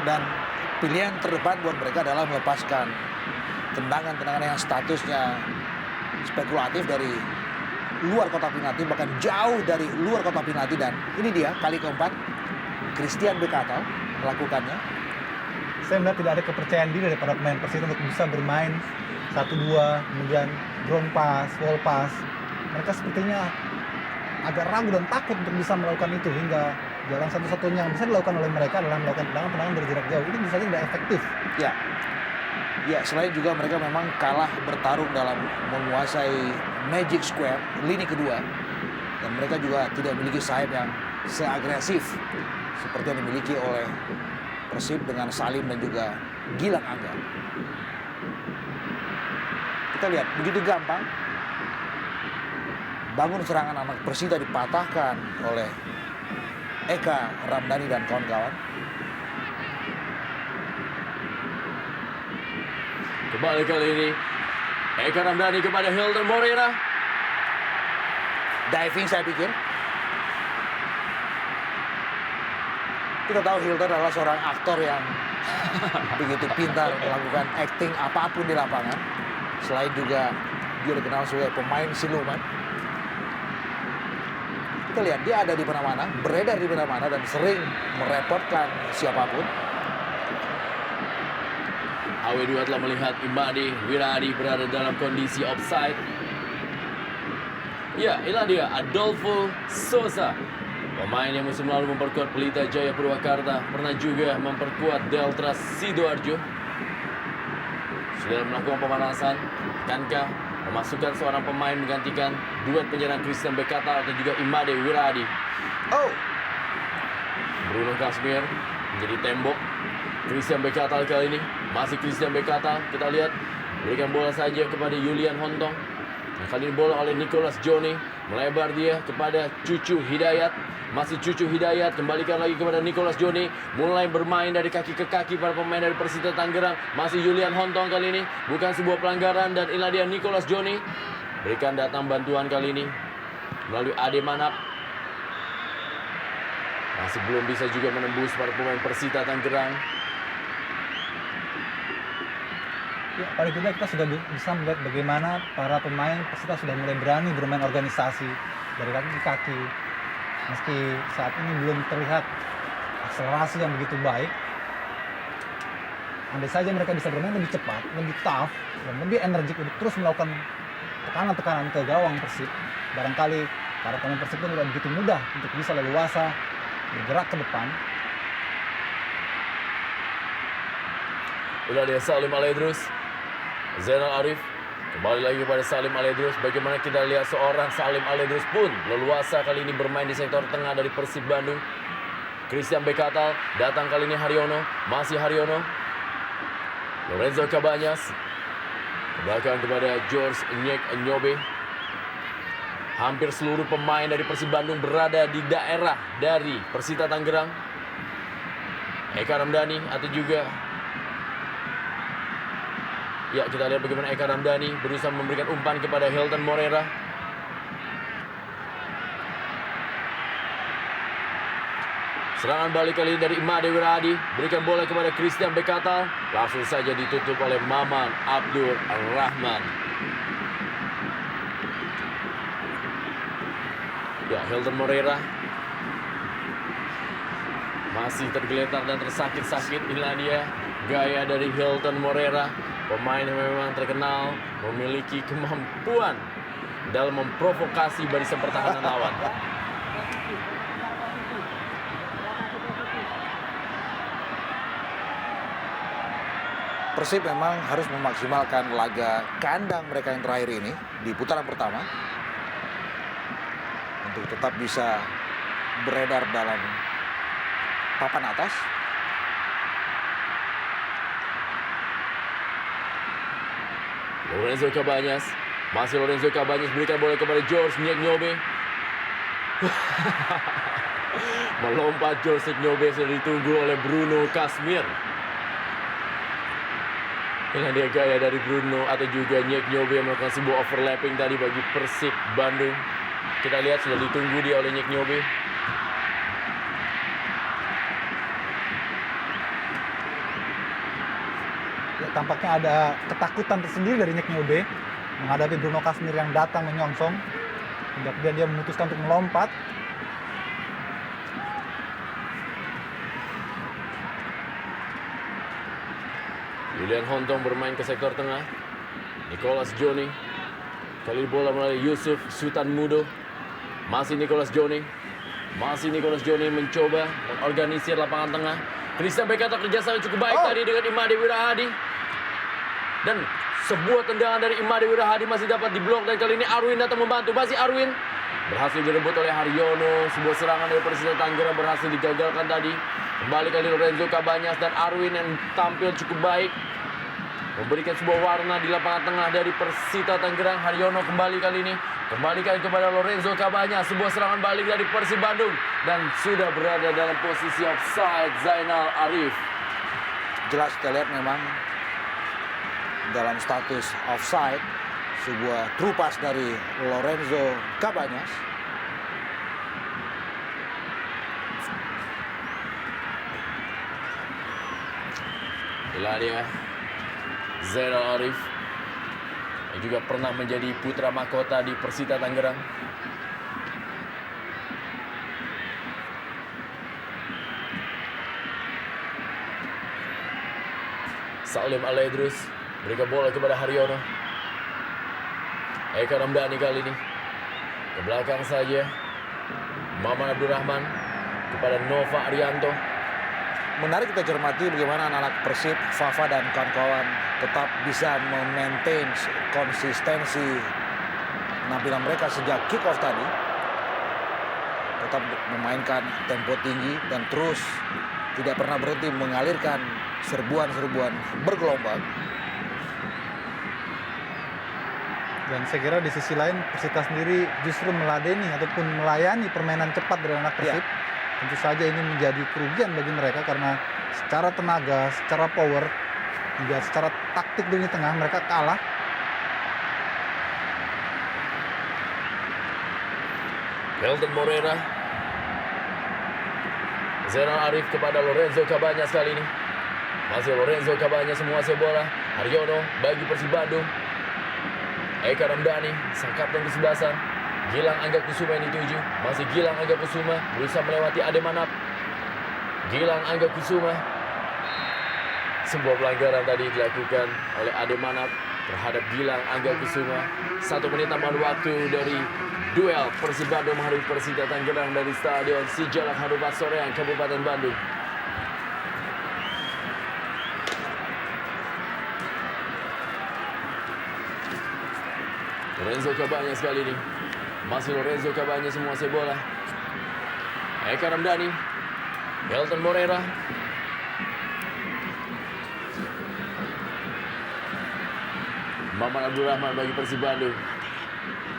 Dan pilihan terdepan buat mereka adalah melepaskan tendangan-tendangan yang statusnya spekulatif dari luar kotak penalti, bahkan jauh dari luar kotak penalti. Dan ini dia kali keempat Christian Bekatal melakukannya. Saya melihat tidak ada kepercayaan diri daripada pemain Persita untuk bisa bermain 1-2, kemudian ground pass, wall pass. Mereka sepertinya agak ragu dan takut untuk bisa melakukan itu, hingga jalan satu-satunya yang bisa dilakukan oleh mereka adalah melakukan tendangan dari jarak jauh. Ini bisa saja tidak efektif. Ya, selain juga mereka memang kalah bertarung dalam menguasai Magic Square, lini kedua. Dan mereka juga tidak memiliki sayap yang seagresif seperti yang dimiliki oleh Persib dengan Salim dan juga Gilang Angga. Kita lihat, begitu gampang bangun serangan anak Persita dipatahkan oleh Eka Ramdhani dan kawan-kawan. Kembali kali ini Eka Ramdhani kepada Hilton Moreira. Diving saya pikir. Kita tahu Hilton adalah seorang aktor yang begitu pintar melakukan acting apapun di lapangan. Selain juga dia dikenal sebagai pemain siluman. Kita lihat dia ada di mana-mana, beredar di mana-mana dan sering merepotkan siapapun. AW2 telah melihat Imadi Wiradi berada dalam kondisi offside. Ya, inilah dia Adolfo Sosa. Pemain yang musim lalu memperkuat Pelita Jaya Purwakarta, pernah juga memperkuat Delta Sidoarjo. Sudah melakukan pemanasan, kankah memasukkan seorang pemain menggantikan duet penyerang Christian Bekata atau juga Imade Wirahadi. Oh, Bruno Kasmir menjadi tembok. Christian Bekata kali ini, masih Christian Bekata. Kita lihat, berikan bola saja kepada Julian Hontong. Nah, kali ini bola oleh Nicholas Johnny, melebar dia kepada Cucu Hidayat. Masih Cucu Hidayat, kembalikan lagi kepada Nicholas Johnny. Mulai bermain dari kaki ke kaki para pemain dari Persita Tangerang. Masih Julian Hontong kali ini, bukan sebuah pelanggaran. Dan inilah dia Nicholas Johnny. Berikan datang bantuan kali ini melalui Ade Manap. Masih belum bisa juga menembus para pemain Persita Tangerang. Ya, paling tidak kita sudah bisa melihat bagaimana para pemain Persita sudah mulai berani bermain organisasi dari kaki ke kaki. Meski saat ini belum terlihat akselerasi yang begitu baik, andai saja mereka bisa bermain lebih cepat, lebih tough, dan lebih energik untuk terus melakukan tekanan-tekanan ke gawang Persib, barangkali para pemain Persib itu tidak begitu mudah untuk bisa leluasa bergerak ke depan. Inilah dia Salim Aledrus, Zainal Arif. Kembali lagi kepada Salim Aledrus. Bagaimana kita lihat seorang Salim Aledrus pun leluasa kali ini bermain di sektor tengah dari Persib Bandung. Christian Bekata datang kali ini Haryono. Masih Haryono. Lorenzo Cabanyas. Ke belakang kepada George Nyek Nyobe. Hampir seluruh pemain dari Persib Bandung berada di daerah dari Persita Tangerang. Eka Ramdhani atau juga... Ya, kita lihat bagaimana Eka Ramdhani berusaha memberikan umpan kepada Hilton Morera. Serangan balik kali ini dari Imade Wirahadi. Berikan bola kepada Christian Bekata. Langsung saja ditutup oleh Maman Abdur Rahman. Ya, Hilton Morera masih tergeletak dan tersakit-sakit. Inilah dia gaya dari Hilton Morera. Pemain yang memang terkenal memiliki kemampuan dalam memprovokasi barisan pertahanan lawan. Persib memang harus memaksimalkan laga kandang mereka yang terakhir ini di putaran pertama untuk tetap bisa beredar dalam papan atas. Lorenzo Cabanyas, masih Lorenzo Cabanyas berikan bola kepada George Nyek Nyobe. Melompat George Nyek Nyobe sudah ditunggu oleh Bruno Kasmir. Inilah dia gaya dari Bruno atau juga Nyek Nyobe yang melakukan sebuah overlapping tadi bagi Persib Bandung. Kita lihat sudah ditunggu dia oleh Nyek Nyobe. Tampaknya ada ketakutan tersendiri dari Nyek Nyobe menghadapi Bruno Kasmir yang datang menyongsong. Hingga kemudian dia memutuskan untuk melompat. Julian Hontong bermain ke sektor tengah. Nicholas Johnny. Kali bola melalui Yusuf Sultan Mudo. Masih Nicholas Johnny. Masih Nicholas Johnny mencoba mengorganisir lapangan tengah. Christian Bekata kerjasama cukup baik tadi dengan Imade Wirahadi. Dan sebuah tendangan dari Imade Wirahadi masih dapat diblok. Dan kali ini Arwin datang membantu. Masih Arwin. Berhasil direbut oleh Haryono. Sebuah serangan dari Persita Tangerang berhasil digagalkan tadi. Kembali kali Lorenzo Cabanyas dan Arwin yang tampil cukup baik. Memberikan sebuah warna di lapangan tengah dari Persita Tangerang. Haryono kembali kali ini. Kembalikan kepada Lorenzo Cabanyas. Sebuah serangan balik dari Persib Bandung. Dan sudah berada dalam posisi offside Zainal Arif. Jelas kita lihat memang dalam status offside, sebuah true pass dari Lorenzo Cabanyas. Inilah dia Zainal Arif yang juga pernah menjadi putra mahkota di Persita Tangerang. Salim Aledrus berikan bola kepada Haryono. Eka Ramdhani kali ini ke belakang saja. Maman Abdurrahman kepada Nova Arianto. menarik kita cermati bagaimana anak-anak Persib, Fafa dan kawan-kawan tetap bisa memaintain konsistensi penampilan mereka sejak kick off tadi. Tetap memainkan tempo tinggi dan terus tidak pernah berhenti mengalirkan serbuan-serbuan bergelombang. Dan saya kira di sisi lain Persita sendiri justru meladeni ataupun melayani permainan cepat dari anak Persib. Tentu saja ini menjadi kerugian bagi mereka karena secara tenaga, secara power, juga secara taktik di lini tengah mereka kalah. Hilton Moreira. Zainal Arif kepada Lorenzo Cabañas kali ini. Masih Lorenzo Cabañas menguasai bola. Haryono bagi Persib Bandung. Eka Ramdhani, sang kapten kesebelasan. Gilang Angga Kusuma yang dituju. Masih Gilang Angga Kusuma berusaha melewati Ade Manap. Gilang Angga Kusuma. Sebuah pelanggaran tadi dilakukan oleh Ade Manap terhadap Gilang Angga Kusuma. 1 menit tambahan waktu dari duel Persib Bandung menghadapi Persita Tangerang dari Stadion Sijalak Harupat Soreang, Kabupaten Bandung. Lorenzo Cabañas kali ini. Masih Lorenzo Cabañas menguasai bola. Eka Ramdhani. Hilton Moreira. Maman Abdurrahman bagi Persib Bandung.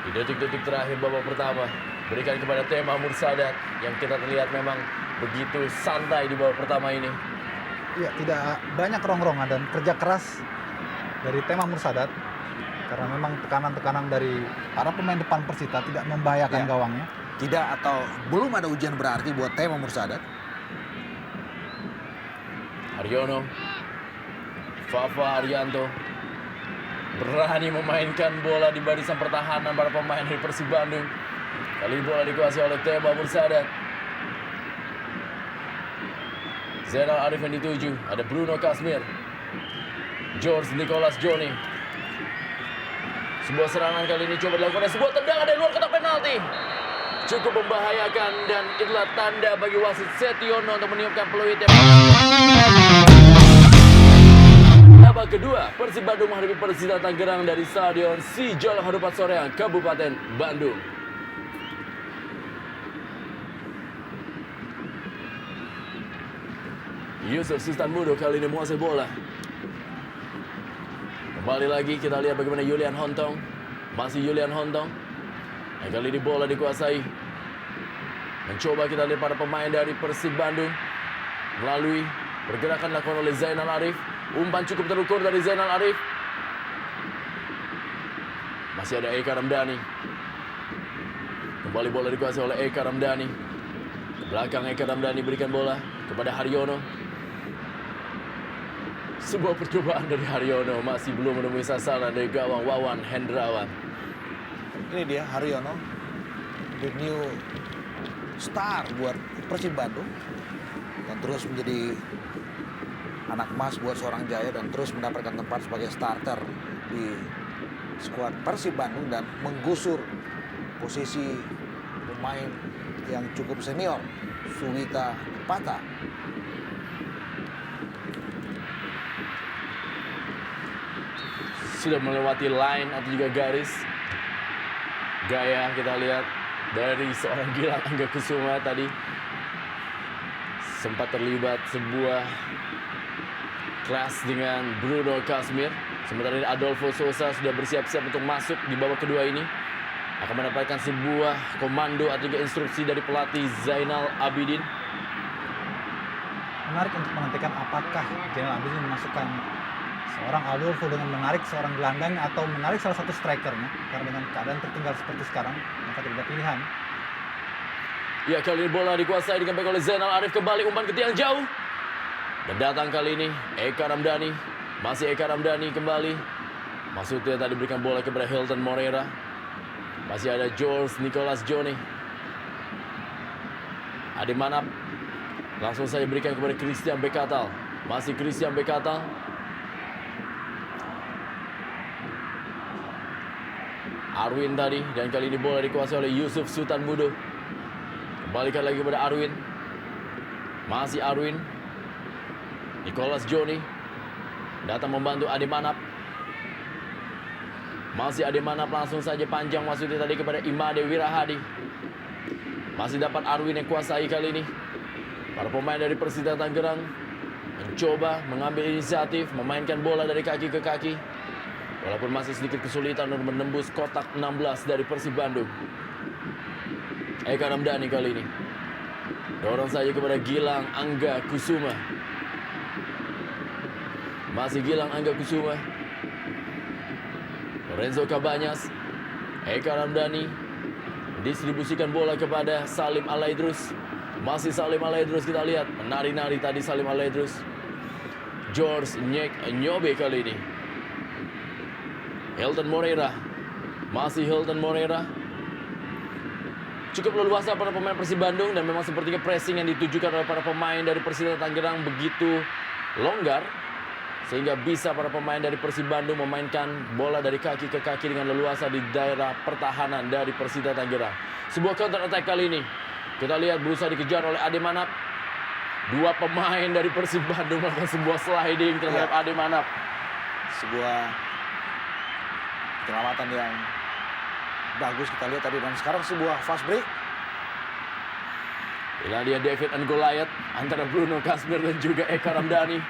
Di detik-detik terakhir babak pertama. Berikan kepada Tema Mursadat yang kita terlihat memang begitu santai di babak pertama ini. Ya, tidak banyak rong-rongan dan kerja keras dari Tema Mursadat. Karena memang tekanan-tekanan dari para pemain depan Persita tidak membahayakan gawangnya. Tidak atau belum ada ujian berarti buat Tema Mursadat. Haryono. Fafa Haryanto. Berani memainkan bola di barisan pertahanan para pemain dari Persib Bandung. Kali ini bola dikuasai oleh Tema Mursadat. Zainal Arif yang dituju. Ada Bruno Kasmir. George Nicholas Joni. Sebuah serangan kali ini coba dilakukan. Sebuah tendangan dari luar kotak penalti. Cukup membahayakan dan itulah tanda bagi wasit Setiono untuk meniupkan peluit yang babak kedua, Persib Bandung menghadapi Persita Tangerang dari Stadion Sijalak Harupat Soreang, Kabupaten Bandung. Yusuf Sustanmudo kali ini menguasai bola. Kembali lagi kita lihat bagaimana Julian Hontong. Masih Julian Hontong. Dan kali ini bola dikuasai. Mencoba kita lihat para pemain dari Persib Bandung. Melalui pergerakan dilakukan oleh Zainal Arif. Umpan cukup terukur dari Zainal Arif. Masih ada Eka Ramdhani. Kembali bola dikuasai oleh Eka Ramdhani. Ke belakang Eka Ramdhani berikan bola kepada Haryono. Sebuah percobaan dari Haryono masih belum menemui sasaran dari gawang Wawan Hendrawan. Ini dia Haryono, the new star buat Persib Bandung. Dan terus menjadi anak emas buat seorang Jaya dan terus mendapatkan tempat sebagai starter di skuad Persib Bandung dan menggusur posisi pemain yang cukup senior, Suwita Pata. Sudah melewati line atau juga garis. Gaya kita lihat dari seorang Gilang Angga Kusuma tadi. Sempat terlibat sebuah kelas dengan Bruno Kasmir. Sementara ini Adolfo Sosa sudah bersiap-siap untuk masuk di babak kedua ini. Akan mendapatkan sebuah komando atau juga instruksi dari pelatih Zainal Abidin. Menarik untuk menantikan apakah Zainal Abidin memasukkan seorang Adolfo dengan menarik seorang gelandang atau menarik salah satu strikernya. Karena dengan keadaan tertinggal seperti sekarang, maka tidak ada pilihan. Ya, kali ini bola dikuasai dengan baik oleh Zainal Arif. Kembali umpan ke tiang jauh. Dan datang kali ini Eka Ramdhani. Masih Eka Ramdhani kembali. Maksudnya tadi berikan bola kepada Hilton Moreira. Masih ada George Nicholas Joni. Ade Manap. Langsung saja berikan kepada Christian Bekatal. Masih Christian Bekatal. Arwin tadi. Dan kali ini bola dikuasai oleh Yusuf Sutanmudo. Kembalikan lagi kepada Arwin. Masih Arwin. Nicholas Joni datang membantu Ade Manap. Masih Ade Manap, langsung saja panjang maksudnya tadi kepada Imade Wirahadi. Masih dapat Arwin yang kuasai kali ini. Para pemain dari Persita Tangerang mencoba mengambil inisiatif, memainkan bola dari kaki ke kaki. Walaupun masih sedikit kesulitan untuk menembus kotak 16 dari Persib Bandung. Eka Ramdhani kali ini dorong saja kepada Gilang Angga Kusuma. Masih Gilang Angga Kusuma. Lorenzo Cabanyas. Eka Ramdhani distribusikan bola kepada Salim Alaidrus. Masih Salim Alaidrus, kita lihat menari-nari tadi Salim Alaidrus. George Nyobe kali ini. Hilton Moreira. Masih Hilton Moreira. Cukup leluasa para pemain Persib Bandung dan memang sepertinya pressing yang ditujukan oleh para pemain dari Persita Tangerang begitu longgar sehingga bisa para pemain dari Persib Bandung memainkan bola dari kaki ke kaki dengan leluasa di daerah pertahanan dari Persita Tangerang. Sebuah counter attack kali ini. Kita lihat berusaha dikejar oleh Ade Manap. Dua pemain dari Persib Bandung melakukan sebuah sliding terhadap Ade Manap. Sebuah penyelamatan yang bagus kita lihat tadi, dan sekarang sebuah fast break. Inilah dia David and Goliath antara Bruno Kasmir dan juga Eka Ramdhani.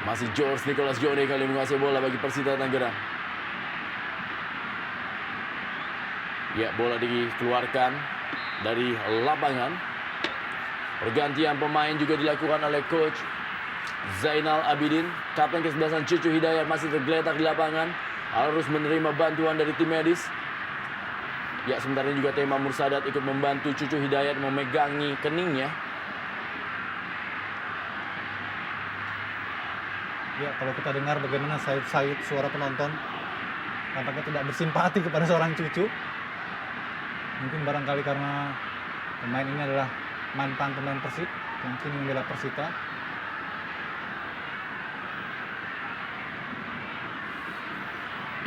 Masih George Nicholas Joni kali menguasai bola bagi Persita Tangerang. Ya, bola dikeluarkan dari lapangan. Pergantian pemain juga dilakukan oleh coach Zainal Abidin. Kapten kesebelasan Cucu Hidayat masih tergeletak di lapangan, harus menerima bantuan dari tim medis. Ya, sementara ini juga Tema Mursadat ikut membantu Cucu Hidayat memegangi keningnya. Ya, kalau kita dengar bagaimana sayup-sayup suara penonton, tampaknya tidak bersimpati kepada seorang Cucu. Mungkin barangkali karena pemain ini adalah mantan pemain Persib yang kini membela Persita.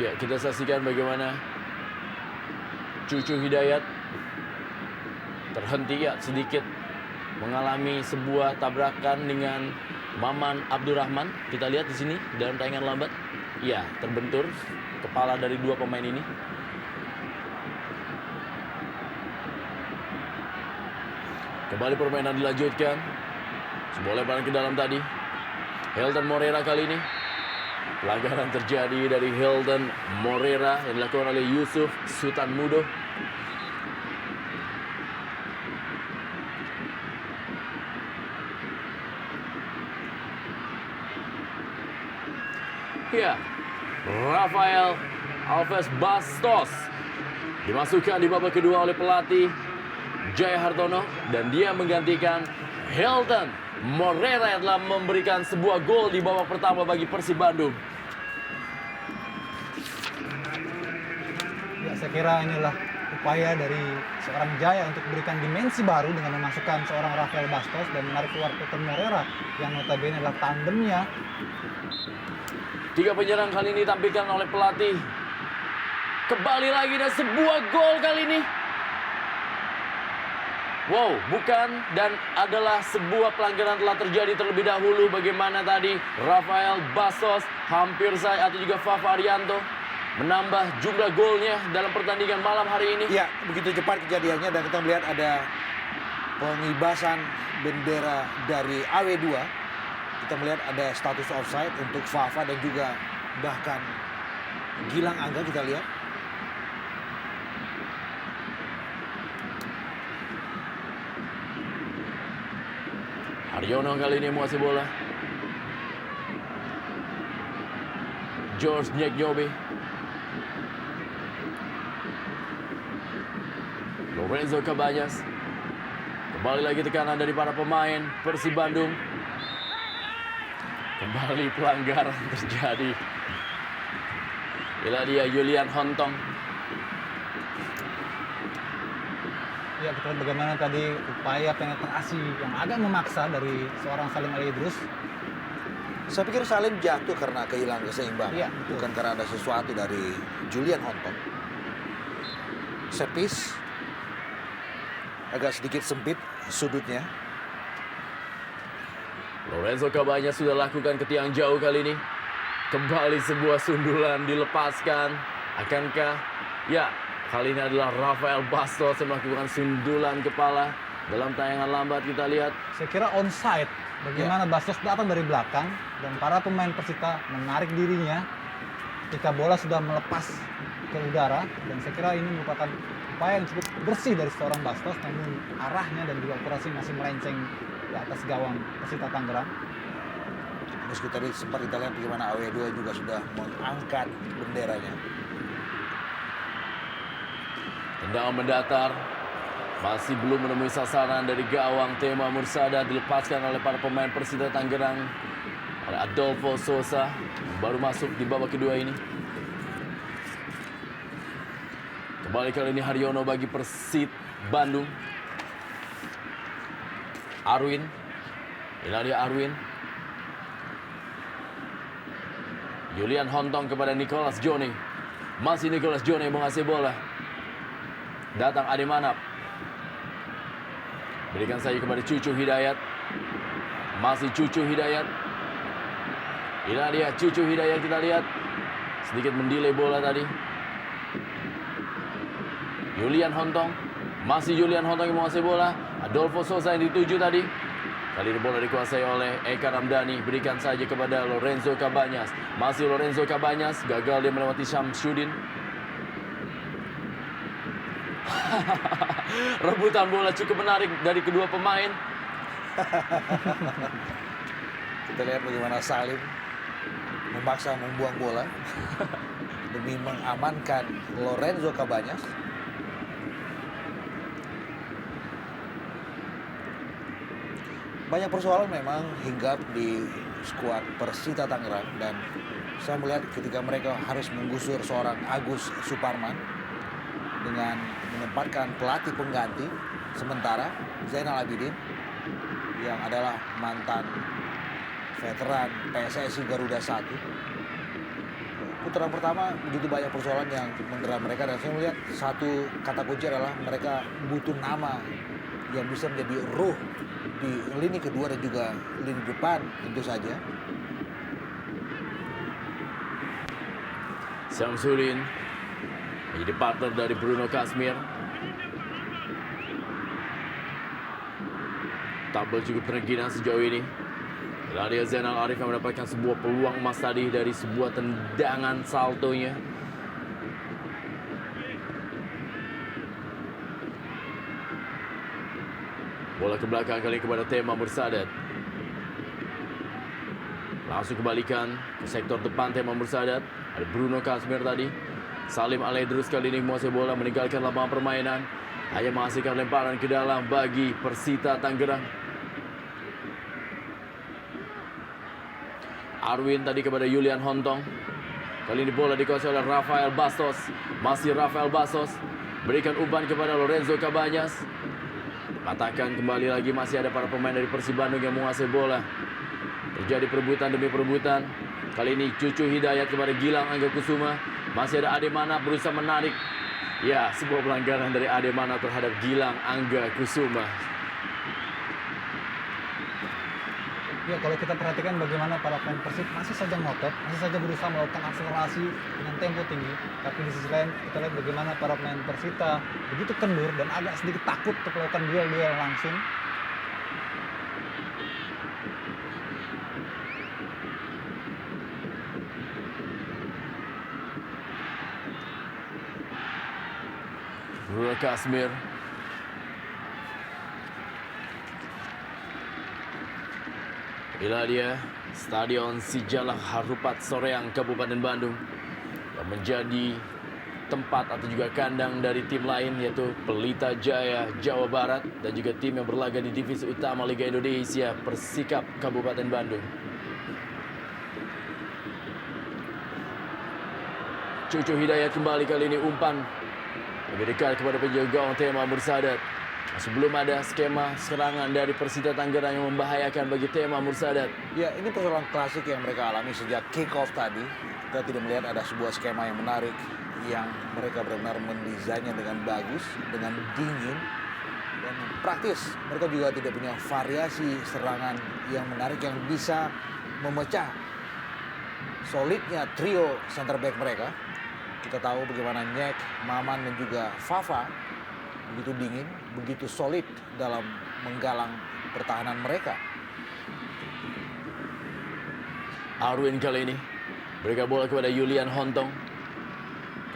Ya, kita saksikan bagaimana Cucu Hidayat terhenti ya sedikit mengalami sebuah tabrakan dengan Maman Abdurrahman. Kita lihat di sini dalam tayangan lambat. Ya, terbentur kepala dari dua pemain ini. Kembali permainan dilanjutkan. Sebuah lemparan ke dalam tadi. Hilton Moreira kali ini. Pelanggaran terjadi dari Hilton Moreira yang dilakukan oleh Yusuf Sultan Mudo. Ya, Rafael Alves Bastos dimasukkan di babak kedua oleh pelatih Jaya Hartono dan dia menggantikan Hilton Moreira yang telah memberikan sebuah gol di babak pertama bagi Persib Bandung. Ya, saya kira inilah upaya dari seorang Jaya untuk memberikan dimensi baru dengan memasukkan seorang Rafael Bastos dan menarik keluar Hilton Moreira yang notabene adalah tandemnya. Tiga penyerang kali ini ditampilkan oleh pelatih. Kembali lagi dan sebuah gol kali ini. Wow, bukan, dan adalah sebuah pelanggaran telah terjadi terlebih dahulu. Bagaimana tadi Rafael Bastos hampir saja atau juga Fafa Arianto menambah jumlah golnya dalam pertandingan malam hari ini. Ya, begitu cepat kejadiannya dan kita melihat ada pengibasan bendera dari AW2. Kita melihat ada status offside untuk Fafa dan juga bahkan Gilang Angga kita lihat. Haryono kali ini menguasai bola. George Nyobe. Lorenzo Cabanyas. Kembali lagi tekanan dari para pemain Persib Bandung. Kembali pelanggaran terjadi. Inilah dia Julian Hontong. Ya, kita lihat bagaimana tadi upaya penetrasi yang agak memaksa dari seorang Salim Alaidrus. Saya pikir Salim jatuh karena kehilangan keseimbangan, Iya, betul. bukan karena ada sesuatu dari Julian Hontong. Set piece. agak sedikit sempit sudutnya. Lorenzo Cabañas sudah lakukan ke tiang jauh kali ini. Kembali sebuah sundulan dilepaskan. Akankah? Ya, kali ini adalah Rafael Bastos yang melakukan sundulan kepala. Dalam tayangan lambat kita lihat. Saya kira onside. Bagaimana Bastos datang dari belakang dan para pemain Persita menarik dirinya ketika bola sudah melepas ke udara, dan saya kira ini merupakan upaya yang cukup bersih dari seorang Bastos, namun arahnya dan juga akurasi masih melenceng di atas gawang Persita Tangerang. Meski tadi sempat kita lihat bagaimana AW2 juga sudah mengangkat benderanya. Tendangan mendatar. Masih belum menemui sasaran dari gawang Tema Mursada, dilepaskan oleh para pemain Persita Tangerang oleh Adolfo Sosa yang baru masuk di babak kedua ini. Kembali kali ini Haryono bagi Persib Bandung. Arwin. Ini dia Arwin. Julian Hontong kepada Nicholas Jone. Masih Nicholas Jone yang mengasih bola. Datang Ade Manap. Berikan saja kepada Cucu Hidayat. Masih Cucu Hidayat. Ini dia Cucu Hidayat, kita lihat. Sedikit mendelay bola tadi. Julian Hontong. Masih Julian Hontong yang menguasai bola. Adolfo Sosa yang dituju tadi. Kali ini bola dikuasai oleh Eka Ramdhani. Berikan saja kepada Lorenzo Cabañas. Masih Lorenzo Cabañas. Gagal dia melewati Syamsuddin. Rebutan bola cukup menarik dari kedua pemain. Kita lihat bagaimana Salim memaksa membuang bola demi mengamankan Lorenzo Cabañas. Banyak persoalan memang hinggap di skuad Persita Tangerang, dan saya melihat ketika mereka harus menggusur seorang Agus Suparman dengan menempatkan pelatih pengganti sementara Zainal Abidin yang adalah mantan veteran PSSI Garuda 1. Putaran pertama begitu banyak persoalan yang mendera mereka, dan saya melihat satu kata kunci adalah mereka butuh nama yang bisa menjadi ruh di lini kedua dan juga lini depan tentu saja. Syamsuddin menjadi partner dari Bruno Kasmir. Tabel cukup tergina sejauh ini. Ladia Zainal Arif yang mendapatkan sebuah peluang emas tadi dari sebuah tendangan saltonya. Bola ke belakang kali kepada Tema Mursadat. Langsung kembalikan ke sektor depan Tema Mursadat. Ada Bruno Kasmir tadi. Salim Aledrus kali ini menguasai bola, meninggalkan lapangan permainan. Hanya menghasilkan lemparan ke dalam bagi Persita Tangerang. Arwin tadi kepada Julian Hontong. Kali ini bola dikuasai oleh Rafael Bastos. Masih Rafael Bastos. Berikan umpan kepada Lorenzo Cabañas. Patahkan kembali lagi, masih ada para pemain dari Persib Bandung yang menguasai bola. Terjadi perebutan demi perebutan. Kali ini Cucu Hidayat kepada Gilang Angga Kusuma. Masih ada Ade Manap berusaha menarik. Ya, sebuah pelanggaran dari Ade Manap terhadap Gilang Angga Kusuma. Ya, kalau kita perhatikan bagaimana para pemain Persib masih saja ngotot, masih saja berusaha melakukan akselerasi dengan tempo tinggi. Tapi di sisi lain kita lihat bagaimana para pemain Persita begitu kendur dan agak sedikit takut untuk melakukan duel-duel langsung. Bruno Kasmir. Inilah dia Stadion Sijalak Harupat Soreang Kabupaten Bandung yang menjadi tempat atau juga kandang dari tim lain, yaitu Pelita Jaya Jawa Barat dan juga tim yang berlaga di divisi utama Liga Indonesia Persikap Kabupaten Bandung. Cucu Hidayat kembali, kali ini umpan lebih dekat kepada penjaga gawang Tema Mursadat. Masih belum ada skema serangan dari Persita Tangerang yang membahayakan bagi Tema Mursadat. Ya, ini persoalan klasik yang mereka alami sejak kick off tadi. Kita tidak melihat ada sebuah skema yang menarik yang mereka benar-benar mendesainnya dengan bagus, dengan dingin. dan praktis. Mereka juga tidak punya variasi serangan yang menarik yang bisa memecah solidnya trio center back mereka. Kita tahu bagaimana Nyek, Maman dan juga Fafa begitu dingin, begitu solid dalam menggalang pertahanan mereka. Arwin kali ini berikan bola kepada Julian Hontong.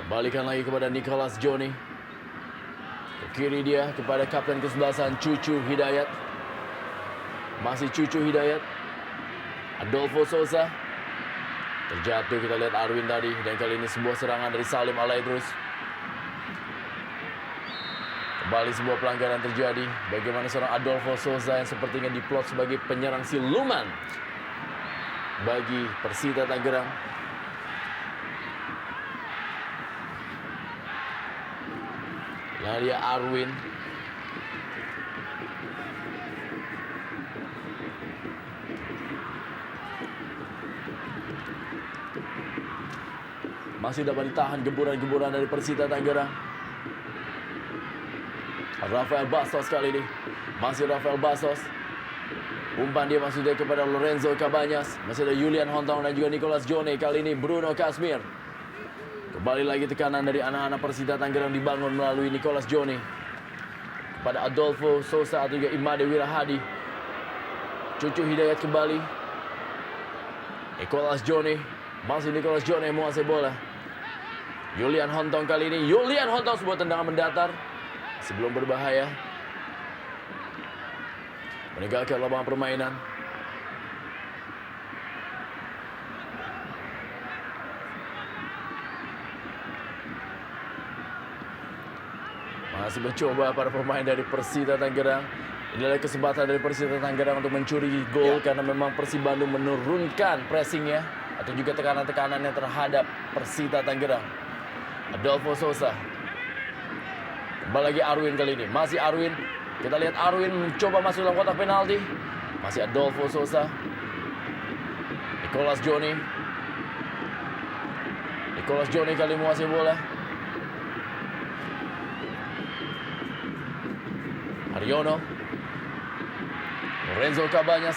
Kembalikan lagi kepada Nicholas Johnny. Ke kiri dia kepada kapten kesebelasan Cucu Hidayat. Masih Cucu Hidayat. Adolfo Sosa. Terjatuh, kita lihat Arwin tadi. Dan kali ini sebuah serangan dari Salim Alaidrus. Kembali sebuah pelanggaran terjadi. Bagaimana seorang Adolfo Sosa yang sepertinya diplot sebagai penyerang siluman bagi Persita Tangerang. Dia Arwin. Masih dapat ditahan gemburan-gemburan dari Persita Tangerang. Rafael Bastos kali ini. Masih Rafael Bastos. Umpan dia maksudnya kepada Lorenzo Cabanyas. Masih ada Julian Hontong dan juga Nicholas Johnny. Kali ini Bruno Kasmir. Kembali lagi tekanan dari anak-anak Persita Tangerang dibangun melalui Nicholas Johnny. Kepada Adolfo Sosa atau juga Imade Wirahadi. Cucu Hidayat kembali. Nicholas Johnny. Masih Nicholas Johnny yang menguasai bola. Julian Hontong kali ini. Julian Hontong sebuah tendangan mendatar. Sebelum berbahaya. Meninggalkan lapangan permainan. Masih mencoba para pemain dari Persita Tangerang. Inilah kesempatan dari Persita Tangerang untuk mencuri gol karena memang Persib Bandung menurunkan pressingnya atau juga tekanan-tekanannya terhadap Persita Tangerang. Adolfo Sosa. Kembali lagi Arwin kali ini. Masih Arwin. Kita lihat Arwin mencoba masuk dalam kotak penalti. Masih Adolfo Sosa. Nicholas Johnny. Nicholas Johnny kali menguasai bola. Haryono. Lorenzo Cabanyas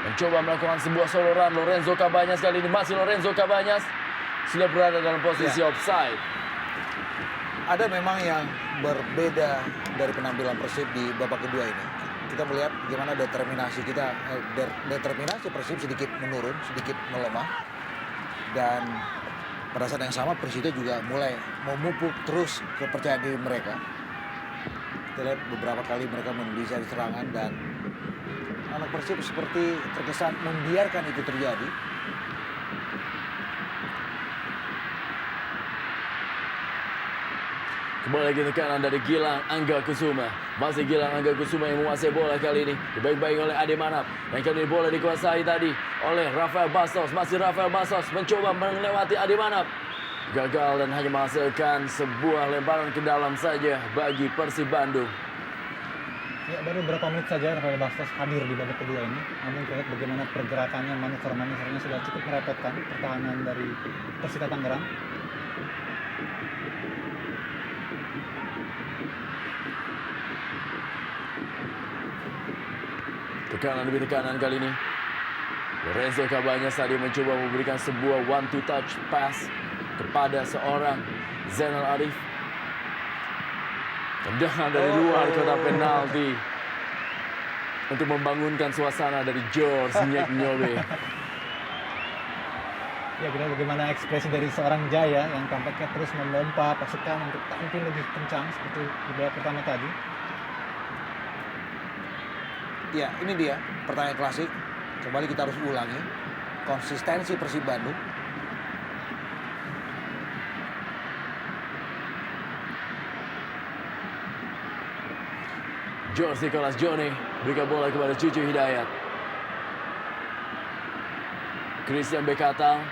mencoba melakukan sebuah soloran. Lorenzo Cabanyas kali ini masih Lorenzo Cabanyas sudah berada dalam posisi offside. Ada memang yang berbeda dari penampilan Persib di babak kedua ini. Kita melihat bagaimana determinasi Persib sedikit menurun, sedikit melemah. Dan pada saat yang sama Persita juga mulai memupuk terus kepercayaan diri mereka. Kita lihat beberapa kali mereka mendesain serangan dan anak Persib seperti terkesan membiarkan itu terjadi. Kembali lagi tekanan dari Gilang Angga Kusuma. Masih Gilang Angga Kusuma yang menguasai bola kali ini. Dibaik-baik oleh Ade Manap. Dan kali ini bola dikuasai tadi oleh Rafael Bastos. Masih Rafael Bastos mencoba melewati Ade Manap. Gagal dan hanya menghasilkan sebuah lemparan ke dalam saja bagi Persib Bandung. Ya, baru beberapa menit saja Rafael Bastos hadir di babak kedua ini. Namun kita lihat bagaimana pergerakannya, manuver-manuvernya sudah cukup merepotkan pertahanan dari Persita Tangerang. Tekanan demi tekanan kali ini. Lorenzo Cabanyas tadi mencoba memberikan sebuah one-two touch pass kepada seorang Zainal Arif. Tendangan dari luar kotak penalti untuk membangunkan suasana dari George Nyek Nyobe. Ya, kita bagaimana ekspresi dari seorang Jaya yang tampaknya terus memompa pasukan untuk tampil lebih kencang seperti di babak pertama tadi. Ya, ini dia pertanyaan klasik. Kembali kita harus ulangi konsistensi Persib Bandung. George Nicholas Johnny berikan bola kepada Cucu Hidayat. Christian Bekatal.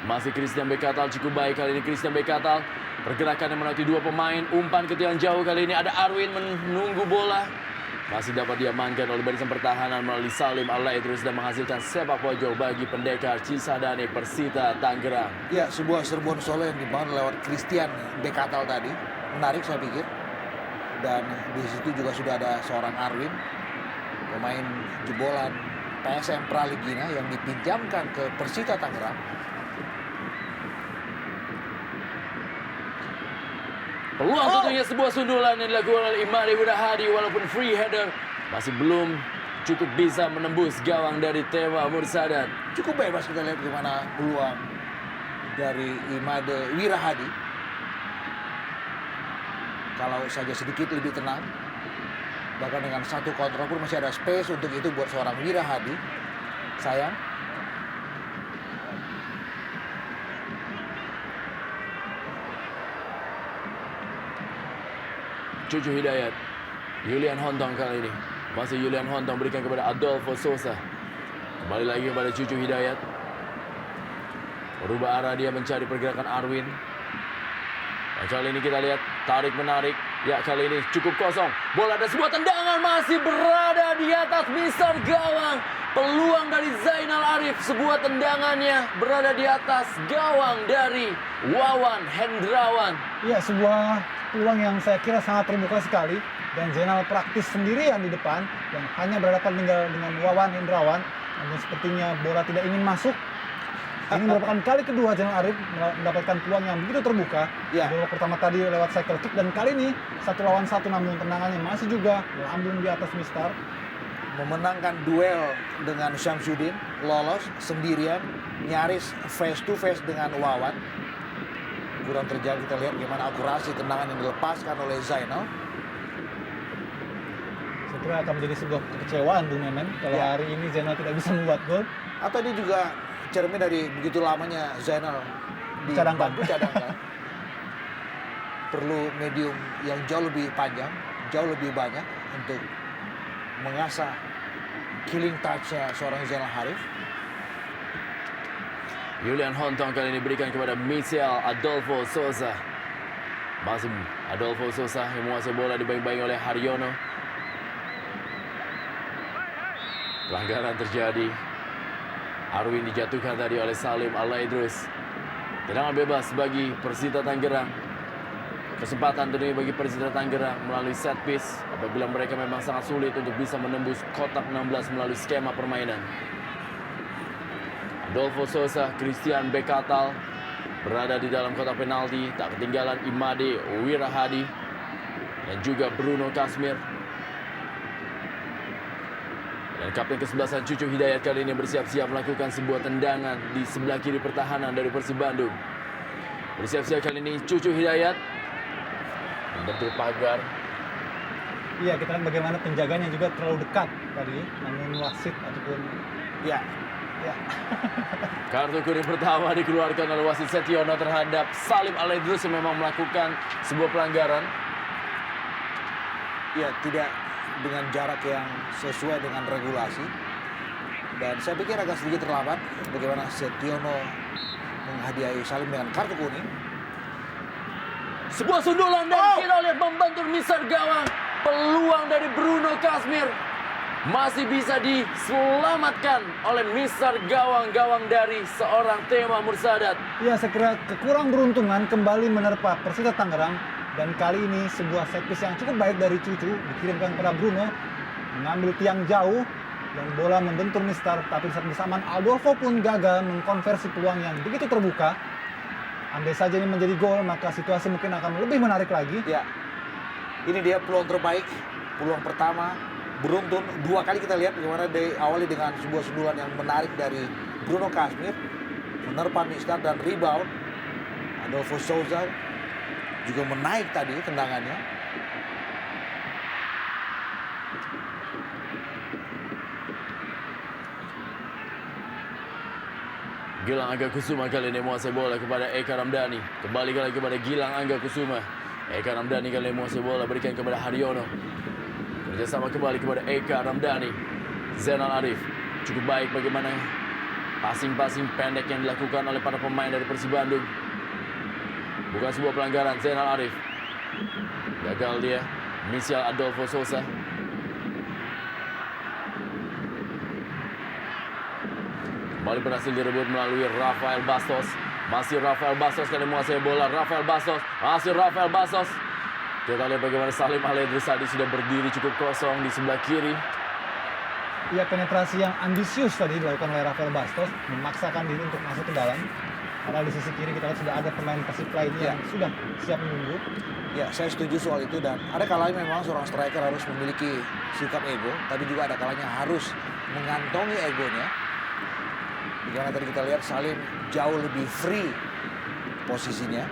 Masih Christian Bekatal cukup baik kali ini. Christian Bekatal pergerakan yang melewati dua pemain. Umpan ke tiang jauh kali ini. Ada Arwin menunggu bola. Masih dapat diamankan oleh barisan pertahanan melalui Salim Alaidrus dan menghasilkan sepak pojok bagi pendekar Cisadane Persita Tangerang. Ya, sebuah serbuan solo yang dibangun lewat Christian Bekatal tadi. Menarik saya pikir. Dan di situ juga sudah ada seorang Arwin, pemain jebolan PSM Praligina yang dipinjamkan ke Persita Tangerang. Peluang tentunya sebuah sundulan yang dilakukan oleh Imade Wirahadi, walaupun free header masih belum cukup bisa menembus gawang dari Tema Mursadat. Cukup bebas kita lihat bagaimana peluang dari Imade Wirahadi. Kalau saja sedikit lebih tenang, bahkan dengan satu kontrol pun masih ada space untuk itu buat seorang Wirahadi. Sayang. Cucu Hidayat, Julian Hontong kali ini. Masih Julian Hontong berikan kepada Adolfo Sosa. Kembali lagi kepada Cucu Hidayat. Berubah arah dia mencari pergerakan Arwin. Dan kali ini kita lihat tarik menarik. Ya, kali ini cukup kosong. Bola ada sebuah tendangan masih berada di atas misar gawang. Peluang dari Zainal Arif, sebuah tendangannya berada di atas gawang dari Wawan Hendrawan. Ya, sebuah peluang yang saya kira sangat terbuka sekali. Dan Zainal praktis sendirian di depan dan hanya berhadapan tinggal dengan Wawan Hendrawan. Namun sepertinya bola tidak ingin masuk. Ini merupakan kali kedua Zainal Arif mendapatkan peluang yang begitu terbuka. Ya. Babak pertama tadi lewat cycle kick dan kali ini 1 lawan 1 namun tendangannya masih juga melambung di atas mistar. Memenangkan duel dengan Syamsuddin, lolos sendirian, nyaris face to face dengan Wawan. Kurang terjadi, kita lihat bagaimana akurasi tendangan yang dilepaskan oleh Zainal. Saya kira akan menjadi sebuah kekecewaan Bung Memen kalau Ya. hari ini Zainal tidak bisa membuat gol. Atau dia juga cermin dari begitu lamanya Zainal di Cadangkan. bangku cadangkan. Perlu medium yang jauh lebih panjang, jauh lebih banyak untuk mengasah killing touch-nya seorang Zainal Arif. Julian Hontong kali ini berikan kepada Michel Adolfo Sosa. Masih Adolfo Sosa yang menguasai bola dibayang-bayang oleh Haryono. Pelanggaran terjadi. Arwin dijatuhkan tadi oleh Salim Al-Laidrus. Tendangan bebas bagi Persita Tangerang. Kesempatan tentunya bagi Persita Tangerang melalui set piece apabila mereka memang sangat sulit untuk bisa menembus kotak 16 melalui skema permainan. Adolfo Sosa, Christian Bekatal berada di dalam kotak penalti. Tak ketinggalan Imade Wirahadi dan juga Bruno Kasmir. Dan kapten kesebelasan Cucu Hidayat kali ini bersiap-siap melakukan sebuah tendangan di sebelah kiri pertahanan dari Persib Bandung. Bersiap-siap kali ini Cucu Hidayat membentuk pagar. Iya, kita lihat bagaimana penjaganya juga terlalu dekat tadi, namun wasit ataupun Ya, Kartu kuning pertama dikeluarkan oleh wasit Setiono terhadap Salim Al-Laidrus yang memang melakukan sebuah pelanggaran. ya tidak dengan jarak yang sesuai dengan regulasi. Dan saya pikir agak sedikit terlambat bagaimana Setiono menghadiahi Salim dengan kartu kuning. Sebuah sundulan dan kita lihat membentur misar gawang. Peluang dari Bruno Kasmir masih bisa diselamatkan oleh misar gawang-gawang dari seorang Tema Mursadat. ya saya kira kekurang beruntungan kembali menerpa Persita Tangerang dan kali ini sebuah set piece yang cukup baik dari Cucu dikirimkan kepada Bruno mengambil tiang jauh dan bola membentur mistar, tapi saat bersamaan Adolfo pun gagal mengkonversi peluang yang begitu terbuka. Andai saja ini menjadi gol maka situasi mungkin akan lebih menarik lagi. Ya, ini dia peluang terbaik, peluang pertama. Beruntun, 2 kali kita lihat bagaimana diawali dengan sebuah sundulan yang menarik dari Bruno Kasmir, menerpa mistar dan rebound. Adolfo Souza juga menaik tadi tendangannya. Gilang Angga Kusuma kali ini menguasai bola kepada Eka Ramdhani. Kembali lagi kepada Gilang Angga Kusuma. Eka Ramdhani kali ini menguasai bola berikan kepada Haryono. Kerjasama kembali kepada Eka Ramdhani. Zainal Arif. Cukup baik bagaimana passing-passing pendek yang dilakukan oleh para pemain dari Persib Bandung. Bukan sebuah pelanggaran. Zainal Arif. Gagal dia. Michel Adolfo Sosa. Kembali berhasil direbut melalui Rafael Bastos. Masih Rafael Bastos kali menguasai bola. Rafael Bastos. Masih Rafael Bastos. Kita lihat bagaimana Salim Al-Edris tadi sudah berdiri cukup kosong di sebelah kiri. Ya, penetrasi yang ambisius tadi dilakukan oleh Rafael Bastos, memaksakan diri untuk masuk ke dalam. Karena di sisi kiri kita lihat sudah ada pemain Persib lainnya yang sudah siap menunggu. Ya, saya setuju soal itu dan ada kalanya memang seorang striker harus memiliki sikap ego, tapi juga ada kalanya harus mengantongi egonya. Bagaimana tadi kita lihat Salim jauh lebih free posisinya.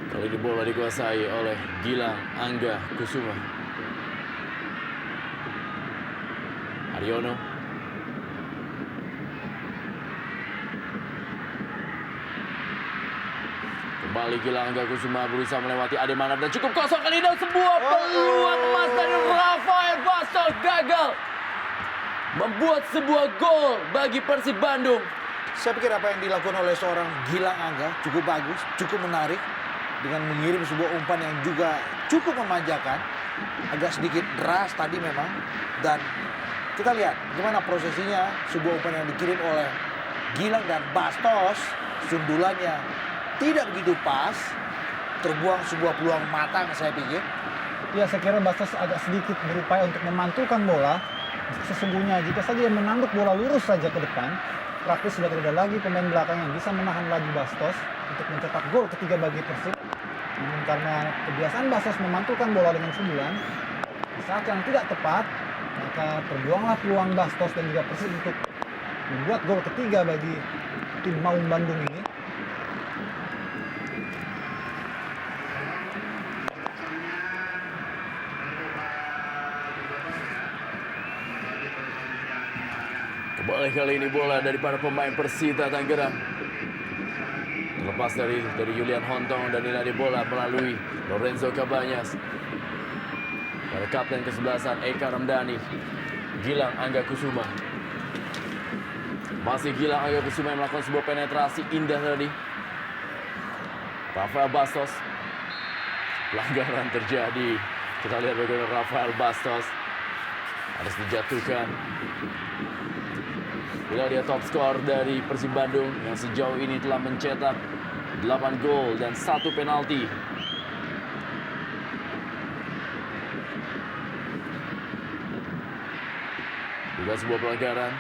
Kali ini bola dikuasai oleh Gilang Angga Kusuma. Aryono. Kembali Gilang Angga Kusuma berusaha melewati Ade Manap dan cukup kosong kali ini dan sebuah peluang emas dari Rafael Bastos gagal membuat sebuah gol bagi Persib Bandung. Saya pikir apa yang dilakukan oleh seorang Gilang Angga cukup bagus, cukup menarik dengan mengirim sebuah umpan yang juga cukup memanjakan, agak sedikit deras tadi memang, dan kita lihat gimana prosesinya sebuah umpan yang dikirim oleh Gilang dan Bastos, sundulannya tidak begitu pas, terbuang sebuah peluang matang saya pikir. Ya, saya kira Bastos agak sedikit berupaya untuk memantulkan bola. Sesungguhnya jika saja dia menanduk bola lurus saja ke depan, praktis sudah tidak ada lagi pemain belakang yang bisa menahan laju Bastos untuk mencetak gol ketiga bagi Persib. Namun karena kebiasaan Bastos memantulkan bola dengan sundulan, di saat yang tidak tepat, maka terbuanglah peluang Bastos dan juga Persib untuk membuat gol ketiga bagi tim Maung Bandung ini. Kembali kali ini bola dari para pemain Persita Tangerang. Terlepas dari Julian Hontong dan ini bola melalui Lorenzo Cabanyas. Pada kapten kesebelasan Eka Ramdhani, Gilang Angga Kusuma. Masih Gilang Angga Kusuma yang melakukan sebuah penetrasi indah tadi. Rafael Bastos. Pelanggaran terjadi. Kita lihat bagaimana Rafael Bastos harus dijatuhkan. Bila dia top skor dari Persib Bandung yang sejauh ini telah mencetak 8 gol dan 1 penalti. Juga sebuah pelanggaran.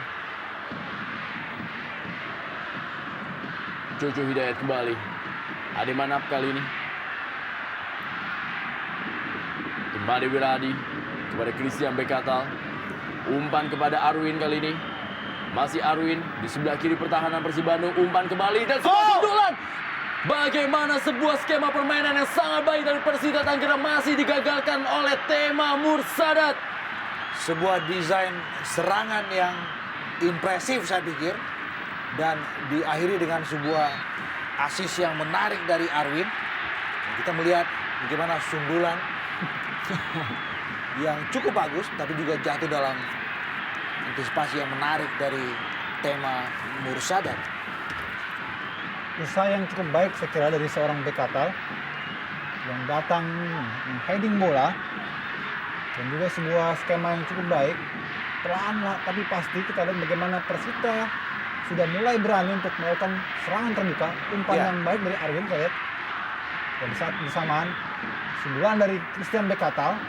Cucu Hidayat kembali. Ade Manap kali ini. Kembali Wiradi kepada Christian Bekatal. Umpan kepada Arwin kali ini. Masih Arwin di sebelah kiri pertahanan Persib Bandung. Umpan kembali dan sebuah sundulan. Bagaimana sebuah skema permainan yang sangat baik dari Persita Tangerang masih digagalkan oleh Tema Mursadat. Sebuah desain serangan yang impresif saya pikir. Dan diakhiri dengan sebuah asis yang menarik dari Arwin. Kita melihat bagaimana sundulan yang cukup bagus tapi juga jatuh dalam antisipasi yang menarik dari Tema Mursadat. Usaha yang cukup baik saya kira dari seorang Bekatal yang datang heading bola dan juga sebuah skema yang cukup baik. Pelan tapi pasti kita lihat bagaimana Persita sudah mulai berani untuk melakukan serangan terbuka. Umpan yang baik dari Arwin saya lihat. Dan saat bersamaan sundulan dari Christian Bekatal.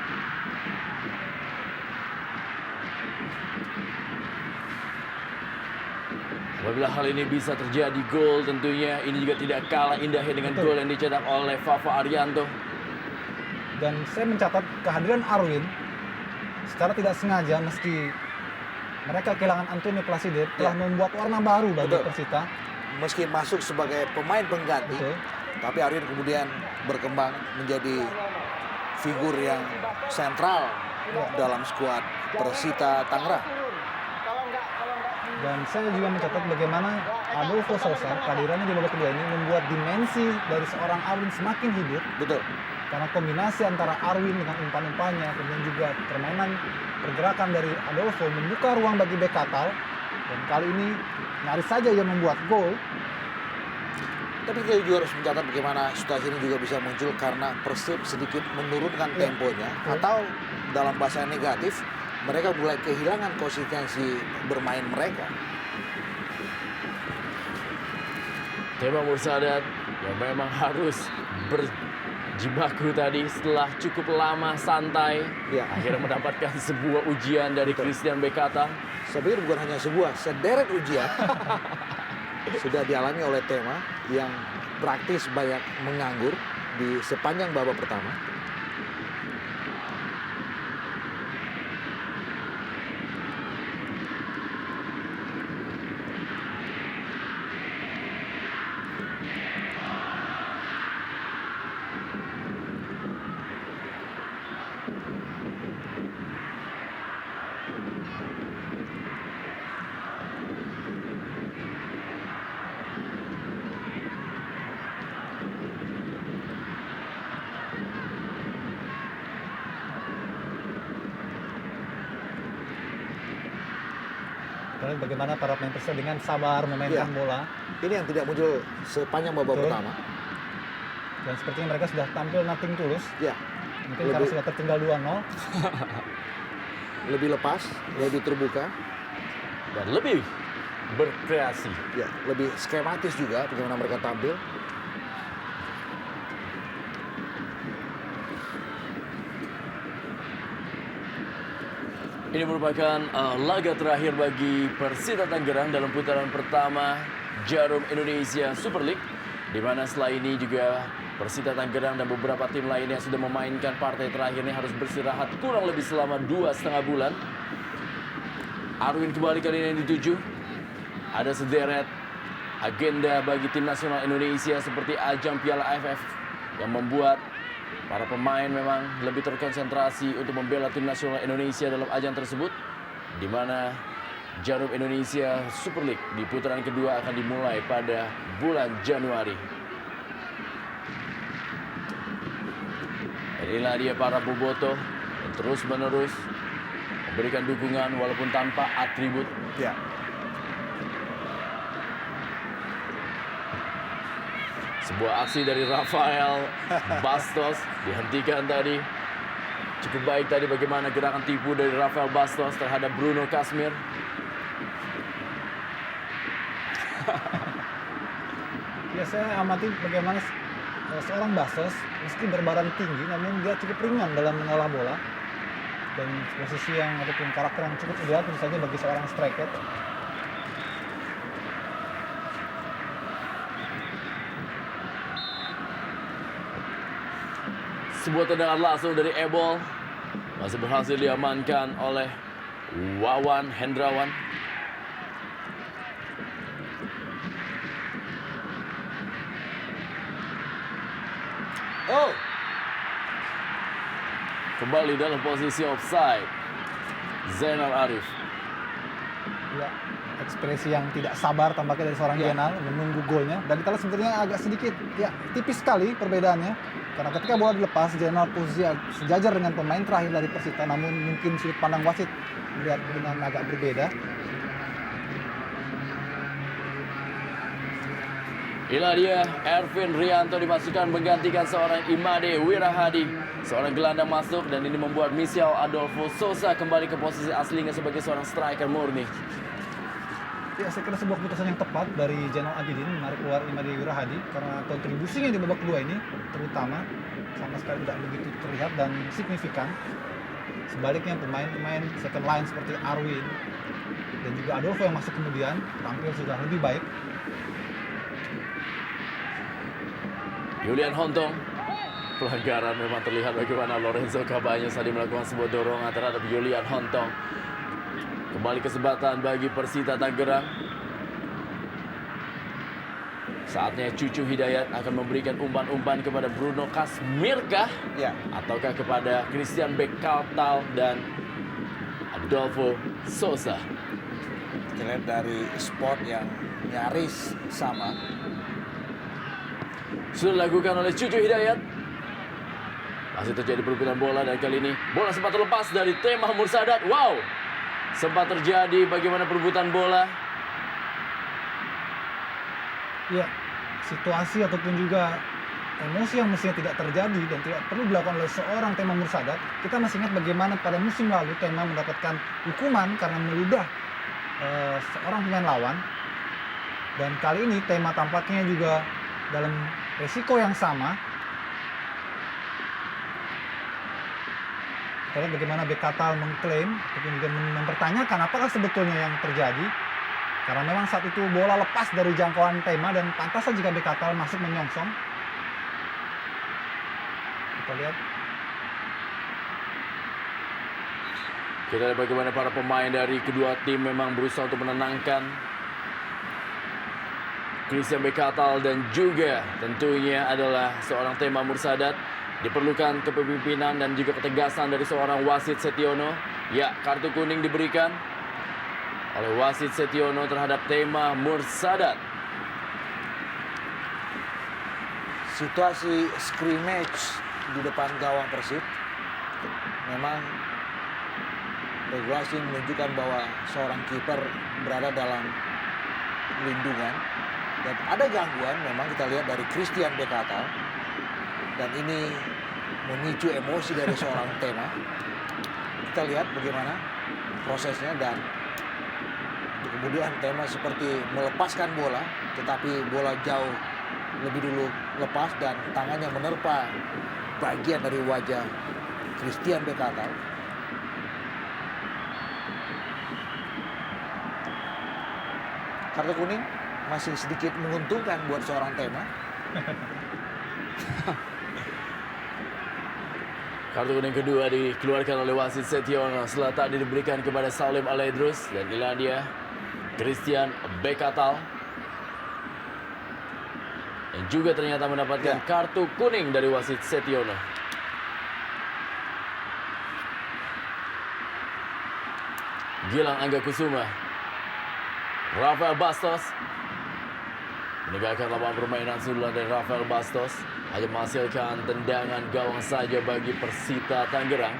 Apabila hal ini bisa terjadi gol tentunya ini juga tidak kalah indahnya dengan gol yang dicetak oleh Fafa Arianto. Dan saya mencatat kehadiran Arwin secara tidak sengaja meski mereka kehilangan Antonio Placide telah membuat warna baru bagi Persita. Meski masuk sebagai pemain pengganti, tapi Arwin kemudian berkembang menjadi figur yang sentral dalam skuad Persita Tangerang. Dan saya juga mencatat bagaimana Adolfo Sousa, kehadirannya di babak kedua ini membuat dimensi dari seorang Arwin semakin hidup. Betul. Karena kombinasi antara Arwin dengan umpan-umpannya, kemudian juga permainan pergerakan dari Adolfo membuka ruang bagi Bekatal. Dan kali ini nyaris saja ia membuat gol. Tapi kita juga harus mencatat bagaimana situasi ini juga bisa muncul karena Persib sedikit menurunkan temponya. Atau dalam bahasa negatif, mereka mulai kehilangan konsistensi bermain mereka. Tema Mursadat yang memang harus Jibaku tadi setelah cukup lama santai, Ya. akhirnya mendapatkan sebuah ujian dari Christian Bekata. Saya pikir bukan hanya sebuah sederet ujian sudah dialami oleh Tema yang praktis banyak menganggur di sepanjang babak pertama. Dan bagaimana para pemain Persija dengan sabar memainkan Iya. bola. Ini yang tidak muncul sepanjang babak Betul. pertama. Dan sepertinya mereka sudah tampil nothing tulus. Ya, Mungkin karena sudah tertinggal 2-0. lebih lepas, lebih terbuka, Dan lebih berkreasi. ya, lebih skematis juga bagaimana mereka tampil. Ini merupakan laga terakhir bagi Persita Tangerang dalam putaran pertama Jarum Indonesia Super League, di mana setelah ini juga Persita Tangerang dan beberapa tim lainnya sudah memainkan partai terakhir ini harus beristirahat kurang lebih selama 2,5 bulan. Arwin kembali kali ini yang dituju. Ada sederet agenda bagi tim nasional Indonesia seperti ajang Piala AFF yang membuat para pemain memang lebih terkonsentrasi untuk membela tim nasional Indonesia dalam ajang tersebut, di mana Jarum Indonesia Super League di putaran kedua akan dimulai pada bulan Januari. Dan inilah dia para bobotoh yang terus-menerus memberikan dukungan walaupun tanpa atribut. Ya. Sebuah aksi dari Rafael Bastos dihentikan tadi. Cukup baik tadi bagaimana gerakan tipu dari Rafael Bastos terhadap Bruno Kasmir. Ya, saya amati bagaimana seorang Bastos meski berbadan tinggi namun dia cukup ringan dalam mengolah bola. Dan posisi yang ataupun karakter yang cukup ideal tentu saja bagi seorang striker. Sebuah tendangan langsung dari Ebol masih berhasil diamankan oleh Wawan Hendrawan. Oh, Kembali dalam posisi offside Zainal Arif. Ya, ekspresi yang tidak sabar tampaknya dari seorang Ya. Jenal menunggu golnya. Dan kita lihat sebenarnya agak sedikit, ya tipis sekali perbedaannya. Karena ketika bola dilepas, Jenal posisi sejajar dengan pemain terakhir dari Persita. Namun mungkin sudut pandang wasit melihat dengan agak berbeda. Inilah dia Ervin Rianto dimasukkan menggantikan seorang Imade Wirahadi. Seorang gelandang masuk dan ini membuat Michel Adolfo Sosa kembali ke posisi aslinya sebagai seorang striker murni. Ya, saya kira sebuah keputusan yang tepat dari Jainal Abidin menarik keluar Imade Wirahadi karena kontribusinya di babak kedua ini terutama sama sekali tidak begitu terlihat dan signifikan. Sebaliknya pemain-pemain second line seperti Arwin dan juga Adolfo yang masuk kemudian tampil sudah lebih baik. Julian Hontong, pelanggaran memang terlihat bagaimana Lorenzo Cabañas tadi melakukan sebuah dorongan terhadap Julian Hontong. Kembali kesempatan bagi Persita Tangerang. Saatnya Cucu Hidayat akan memberikan umpan-umpan kepada Bruno Kasmirkah ya. ataukah kepada Christian Bekaltal dan Adolfo Sosa. Kita lihat dari spot yang nyaris sama. Sudah dilakukan oleh Cucu Hidayat. Masih terjadi perebutan bola dan kali ini bola sempat terlepas dari Tema Mursadat. Wow, sempat terjadi bagaimana perebutan bola. Ya, situasi ataupun juga emosi yang mestinya tidak terjadi dan tidak perlu dilakukan oleh seorang Tema Mursadat. Kita masih ingat bagaimana pada musim lalu Tema mendapatkan hukuman karena meludah seorang pemain lawan. Dan kali ini Tema tampaknya juga dalam resiko yang sama. Kita lihat bagaimana Bekatal mengklaim, kemudian mempertanyakan apakah sebetulnya yang terjadi. Karena memang saat itu bola lepas dari jangkauan Tema dan pantas jika Bekatal masuk menyongsong. Kita lihat. Kita lihat bagaimana para pemain dari kedua tim memang berusaha untuk menenangkan Christian Bekatal dan juga tentunya adalah seorang Tema Mursadat. Diperlukan kepemimpinan dan juga ketegasan dari seorang wasit Setiono. Ya, kartu kuning diberikan oleh wasit Setiono terhadap Tema Mursadat. Situasi scrimmage di depan gawang Persib memang regulasi menunjukkan bahwa seorang kiper berada dalam lindungan dan ada gangguan memang kita lihat dari Christian Bekatal dan ini memicu emosi dari seorang Tema. Kita lihat bagaimana prosesnya dan kemudian Tema seperti melepaskan bola tetapi bola jauh lebih dulu lepas dan tangannya menerpa bagian dari wajah Christian Bekatal. Kartu kuning masih sedikit menguntungkan buat seorang Tema. Kartu kuning kedua dikeluarkan oleh wasit Setiono setelah tadi diberikan kepada Salim Alaidrus dan inilah dia Christian Bekatal yang juga ternyata mendapatkan kartu kuning dari wasit Setiono. Gilang Angga Kusuma, Rafael Bastos menegakkan lapangan permainan sundulan dari Rafael Bastos hanya menghasilkan tendangan gawang saja bagi Persita Tangerang.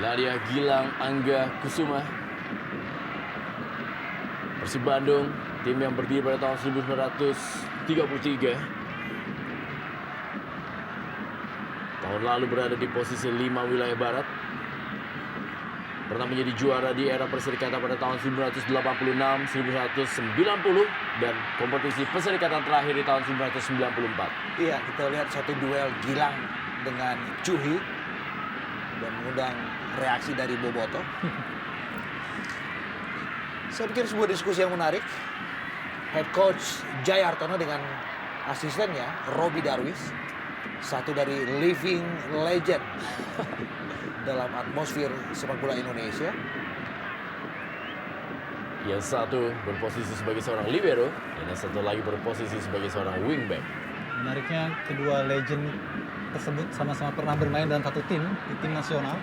Ladia Gilang Angga Kusuma, Persib Bandung, tim yang berdiri pada tahun 1933. Tahun lalu berada di posisi 5 wilayah barat. Pernah menjadi juara di era perserikatan pada tahun 1986, 1990, dan kompetisi perserikatan terakhir di tahun 1994. Iya, kita lihat satu duel Gilang dengan Cuhi dan mengundang reaksi dari Boboto. Saya pikir sebuah diskusi yang menarik. Head coach Jaya Hartono dengan asistennya Robi Darwis, satu dari living legend dalam atmosfer sepak bola Indonesia. Yang satu berposisi sebagai seorang libero, dan yang satu lagi berposisi sebagai seorang wingback. Menariknya kedua legend tersebut sama-sama pernah bermain dalam satu tim, di tim nasional.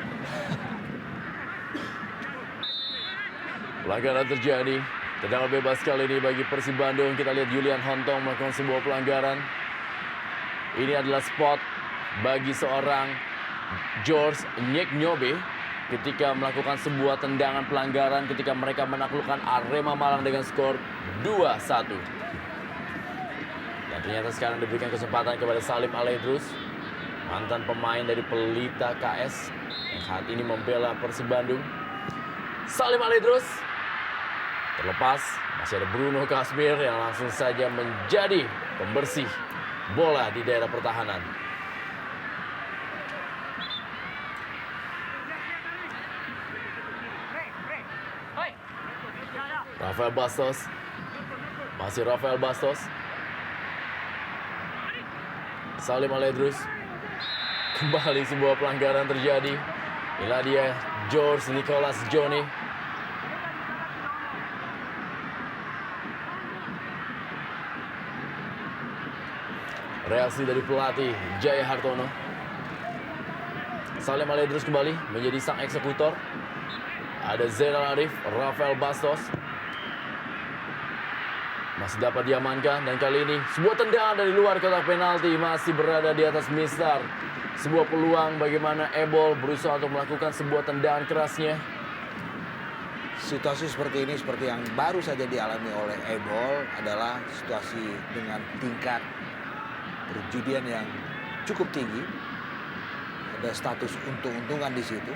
Pelanggaran terjadi. Tendangan bebas kali ini bagi Persib Bandung. Kita lihat Julian Hontong melakukan sebuah pelanggaran. Ini adalah spot bagi seorang George Nyeknyobe ketika melakukan sebuah tendangan pelanggaran ketika mereka menaklukkan Arema Malang dengan skor 2-1. Dan ternyata sekarang diberikan kesempatan kepada Salim Alaidrus, mantan pemain dari Pelita KS yang saat ini membela Persib Bandung. Salim Alaidrus terlepas, masih ada Bruno Kasmir yang langsung saja menjadi pembersih bola di daerah pertahanan. Rafael Bastos, masih Rafael Bastos, Salim Alaidrus, kembali sebuah pelanggaran terjadi. Inilah dia George Nicholas Johnny. Reaksi dari pelatih Jaya Hartono. Salim Alaidrus kembali menjadi sang eksekutor. Ada Zainal Arif, Rafael Bastos. Masih dapat diamankan dan kali ini sebuah tendangan dari luar kotak penalti masih berada di atas Mistar. Sebuah peluang bagaimana Ebol berusaha untuk melakukan sebuah tendangan kerasnya. Situasi seperti ini seperti yang baru saja dialami oleh Ebol adalah situasi dengan tingkat perjudian yang cukup tinggi. Ada status untung-untungan di situ.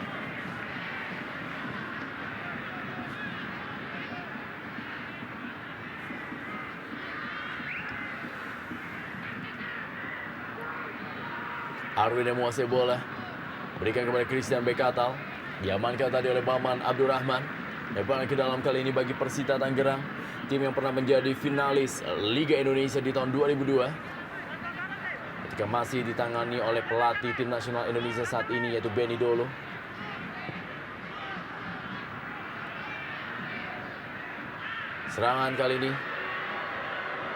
Arwin menguasai bola. Berikan kepada Christian Bekatal. Diamankan tadi oleh Maman Abdurrahman. Lemparan ke dalam kali ini bagi Persita Tangerang. Tim yang pernah menjadi finalis Liga Indonesia di tahun 2002. Ketika masih ditangani oleh pelatih tim nasional Indonesia saat ini yaitu Benny Dolo. Serangan kali ini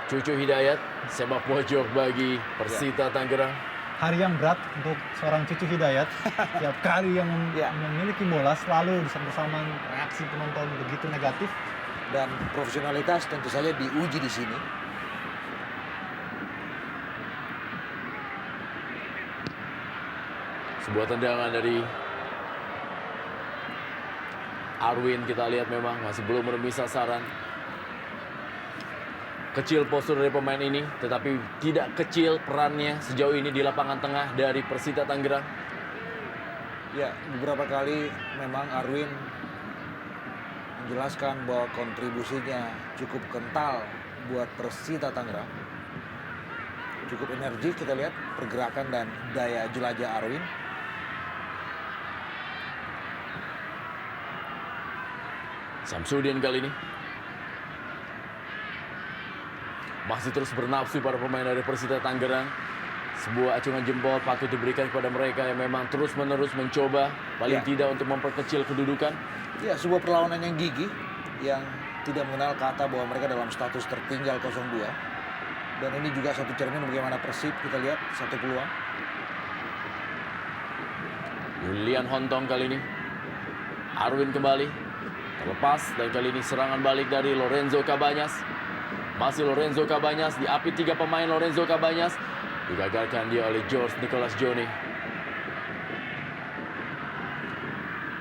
Cucu Hidayat, sepak pojok bagi Persita Tangerang. Hari yang berat untuk seorang Cucu Hidayat. Tiap kali yang memiliki bola selalu bersama reaksi penonton begitu negatif. Dan profesionalitas tentu saja diuji di sini. Sebuah tendangan dari Arwin, kita lihat memang masih belum menemui sasaran. Kecil postur dari pemain ini, tetapi tidak kecil perannya sejauh ini di lapangan tengah dari Persita Tangerang. Ya, beberapa kali memang Arwin menjelaskan bahwa kontribusinya cukup kental buat Persita Tangerang. Cukup energi kita lihat pergerakan dan daya jelajah Arwin. Samsudin kali ini masih terus bernafsu para pemain dari Persita Tangerang. Sebuah acungan jempol patut diberikan kepada mereka yang memang terus-menerus mencoba paling tidak untuk memperkecil kedudukan. Ya, sebuah perlawanan yang gigih yang tidak mengenal kata bahwa mereka dalam status tertinggal 0-2. Dan ini juga satu cermin bagaimana Persib, kita lihat satu peluang. Julian Hontong kali ini. Arwin kembali. Terlepas dan kali ini serangan balik dari Lorenzo Cabanyas. Masih Lorenzo Cabanyas, diapit 3 pemain Lorenzo Cabanyas. Digagalkan dia oleh George Nicolas Johnny.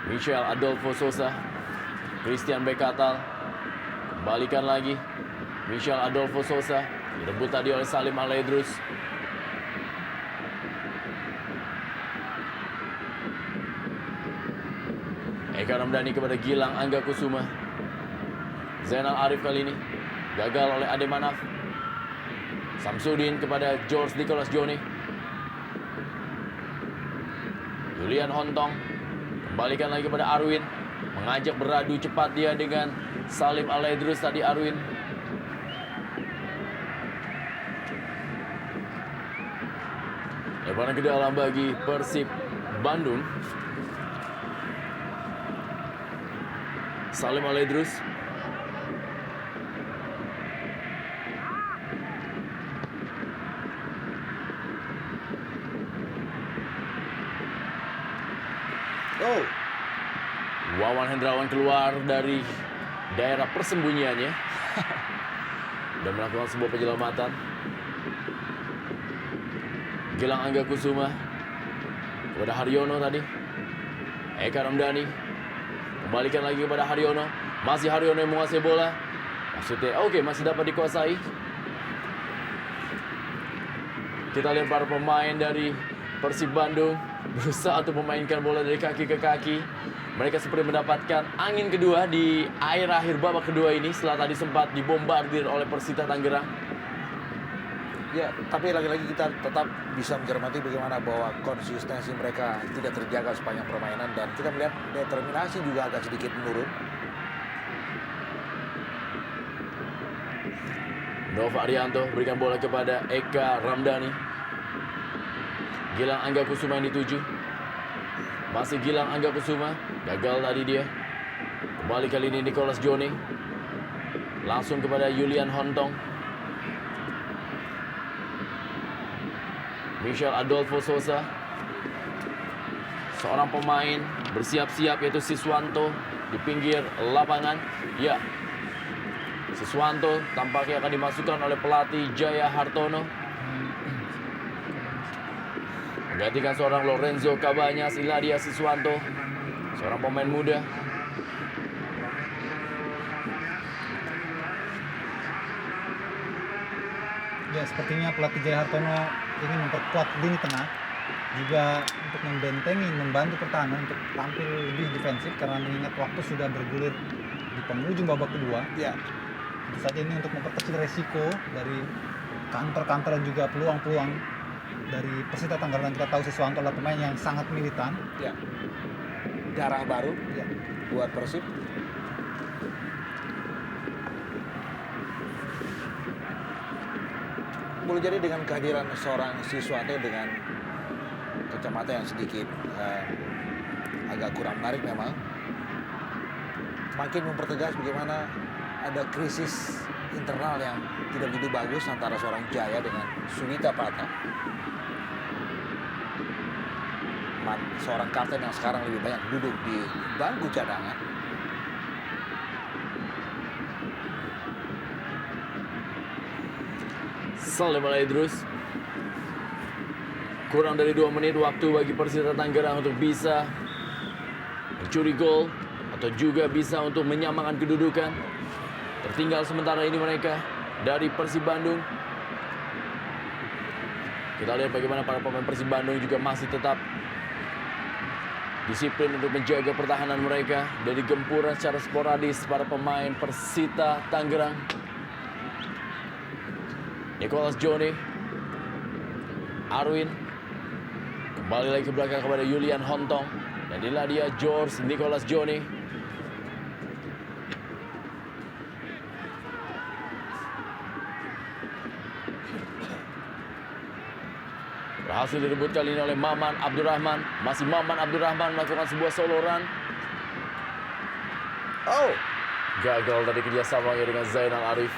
Michel Adolfo Sosa. Christian Bekatal. Kembalikan lagi. Michel Adolfo Sosa. Direbut tadi oleh Salim Alaidrus. Eka Ramdhani kepada Gilang Angga Kusuma. Zainal Arif kali ini gagal oleh Ade Manaf. Samsudin kepada George Nicolas Johnny. Julian Hontong kembalikan lagi kepada Arwin. Mengajak beradu cepat dia dengan Salim Alaidrus tadi Arwin. Lemparan ke dalam bagi Persib Bandung. Salim Alaidrus. Oh, Wawan Hendrawan keluar dari daerah persembunyiannya dan melakukan sebuah penyelamatan. Gilang Angga Kusuma kepada Haryono tadi. Eka Ramdhani kembalikan lagi kepada Haryono. Masih Haryono yang menguasai bola. Maksudnya oke, masih dapat dikuasai. Kita lihat para pemain dari Persib Bandung berusaha untuk memainkan bola dari kaki ke kaki. Mereka seperti mendapatkan angin kedua di akhir babak kedua ini setelah tadi sempat dibombardir oleh Persita Tangerang. ya, tapi lagi-lagi kita tetap bisa mencermati bagaimana bahwa konsistensi mereka tidak terjaga sepanjang permainan dan kita melihat determinasi juga agak sedikit menurun. Nova Arianto berikan bola kepada Eka Ramdhani. Gilang Angga Kusuma yang dituju. Masih Gilang Angga Kusuma. Gagal tadi dia. Kembali kali ini Nicolas Johnny. Langsung kepada Julian Hontong. Michel Adolfo Sosa. Seorang pemain bersiap-siap yaitu Siswanto di pinggir lapangan. Ya, Siswanto tampaknya akan dimasukkan oleh pelatih Jaya Hartono. Menggantikan seorang Lorenzo Cabanyas, Iladia Siswanto, seorang pemain muda. Ya, sepertinya pelatih Jaya Hartono ingin memperkuat lini tengah, juga untuk membentengi, membantu pertahanan untuk tampil lebih defensif karena mengingat waktu sudah bergulir di penghujung babak kedua. Ya, Tentu saja ini untuk memperkecil resiko dari counter-counter dan juga peluang-peluang dari Persita Tangerang. Kita tahu Siswanto adalah pemain yang sangat militan. Ya. Darah baru Ya. buat Persib. Boleh jadi dengan kehadiran seorang Siswanto dengan kacamata yang sedikit agak kurang menarik memang, makin mempertegas bagaimana ada krisis internal yang tidak begitu bagus antara seorang Jaya dengan Sunita Prata. Seorang kapten yang sekarang lebih banyak duduk di bangku cadangan. Salim Al-Idrus. Kurang dari 2 menit waktu bagi Persita Tangerang untuk bisa mencuri gol atau juga bisa untuk menyamakan kedudukan. Tertinggal sementara ini mereka dari Persib Bandung. Kita lihat bagaimana para pemain Persib Bandung juga masih tetap disiplin untuk menjaga pertahanan mereka dari gempuran secara sporadis para pemain Persita Tangerang. Nicholas Joni, Arwin, kembali lagi ke belakang kepada Julian Hontong, dan inilah dia George Nicholas Joni. Berhasil direbut kali ini oleh Maman Abdurrahman. Masih Maman Abdurrahman melakukan sebuah solo run. Oh, Gagal tadi kerjasamanya dengan Zainal Arif.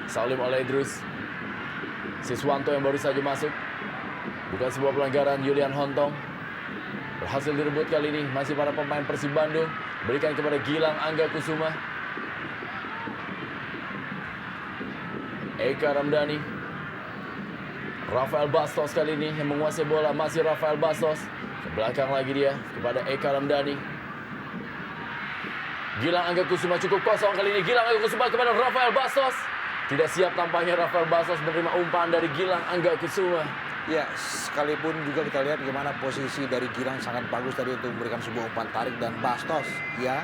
Salim Al-Idrus. Siswanto yang baru saja masuk. Bukan sebuah pelanggaran. Julian Hontong berhasil direbut kali ini. Masih para pemain Persib Bandung. Berikan kepada Gilang Angga Kusuma. Eka Ramdhani. Rafael Bastos kali ini yang menguasai bola. Masih Rafael Bastos. Ke belakang lagi dia kepada Eka Ramdhani. Gilang Angga Kusuma cukup kosong kali ini. Gilang Angga Kusuma kepada Rafael Bastos. Tidak siap tampaknya Rafael Bastos menerima umpan dari Gilang Angga Kusuma. ya, sekalipun juga kita lihat bagaimana posisi dari Gilang sangat bagus tadi untuk memberikan sebuah umpan tarik, dan Bastos ya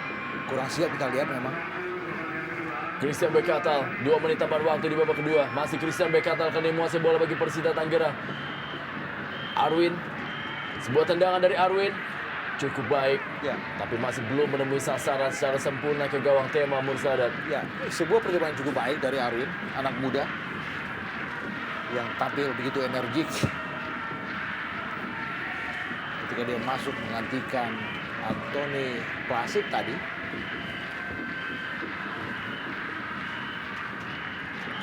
kurang siap kita lihat memang. Christian Bekatal, 2 menit tambahan waktu di babak kedua. Masih Christian Bekatal kali ini menguasai bola bagi Persita Tangerang. Arwin, sebuah tendangan dari Arwin cukup baik, Ya, tapi masih belum menemui sasaran secara sempurna ke gawang Tema Mursadat. ya, sebuah percobaan cukup baik dari Arwin, anak muda yang tampil begitu energik ketika dia masuk menggantikan Anthony Placid tadi.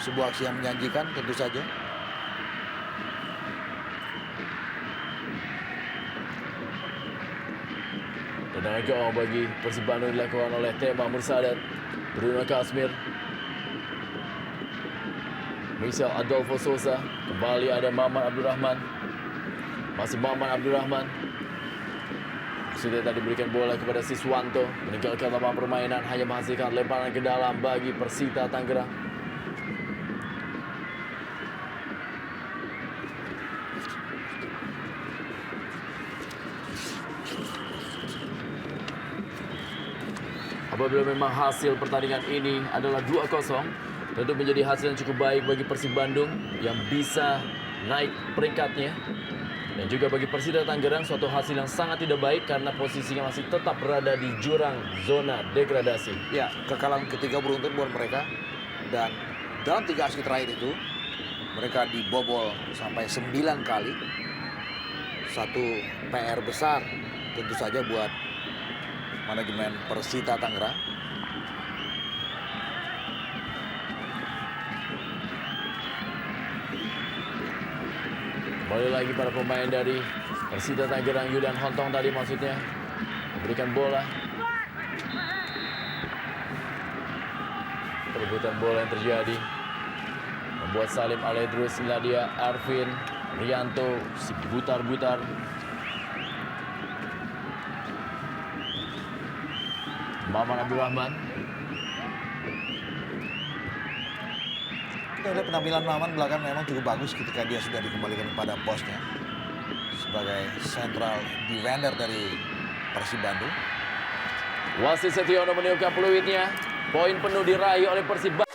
Sebuah aksi yang menjanjikan tentu saja. Tendangan gawang bagi Persib Bandung dilakukan oleh Tema Mursadat. Bruno Kasmir. Michel Adolfo Sosa. Kembali ada Maman Abdurrahman. Masih Maman Abdurrahman. Sudah tadi berikan bola kepada Siswanto. Meninggalkan lapangan permainan, hanya menghasilkan lemparan ke dalam bagi Persita Tangerang. Apabila memang hasil pertandingan ini adalah 2-0, tentu menjadi hasil yang cukup baik bagi Persib Bandung yang bisa naik peringkatnya. Dan juga bagi Persita Tangerang suatu hasil yang sangat tidak baik karena posisinya masih tetap berada di jurang zona degradasi. Ya, kekalahan ketiga beruntun buat mereka. Dan dalam 3 aksi terakhir itu, mereka dibobol sampai 9 kali. Satu PR besar tentu saja buat manajemen Persita Tangerang. Kembali lagi para pemain dari Persita Tangerang, Julian Hontong tadi maksudnya, memberikan bola. Perebutan bola yang terjadi membuat Salim Al-Idrus, dia Arvin Rianto, si butar-butar. Maman Abdurrahman. Kita lihat penampilan Maman belakang memang cukup bagus ketika dia sudah dikembalikan kepada posnya sebagai central defender dari Persib Bandung. Wasit Setiono meniupkan peluitnya. Poin penuh diraih oleh Persib Bandung.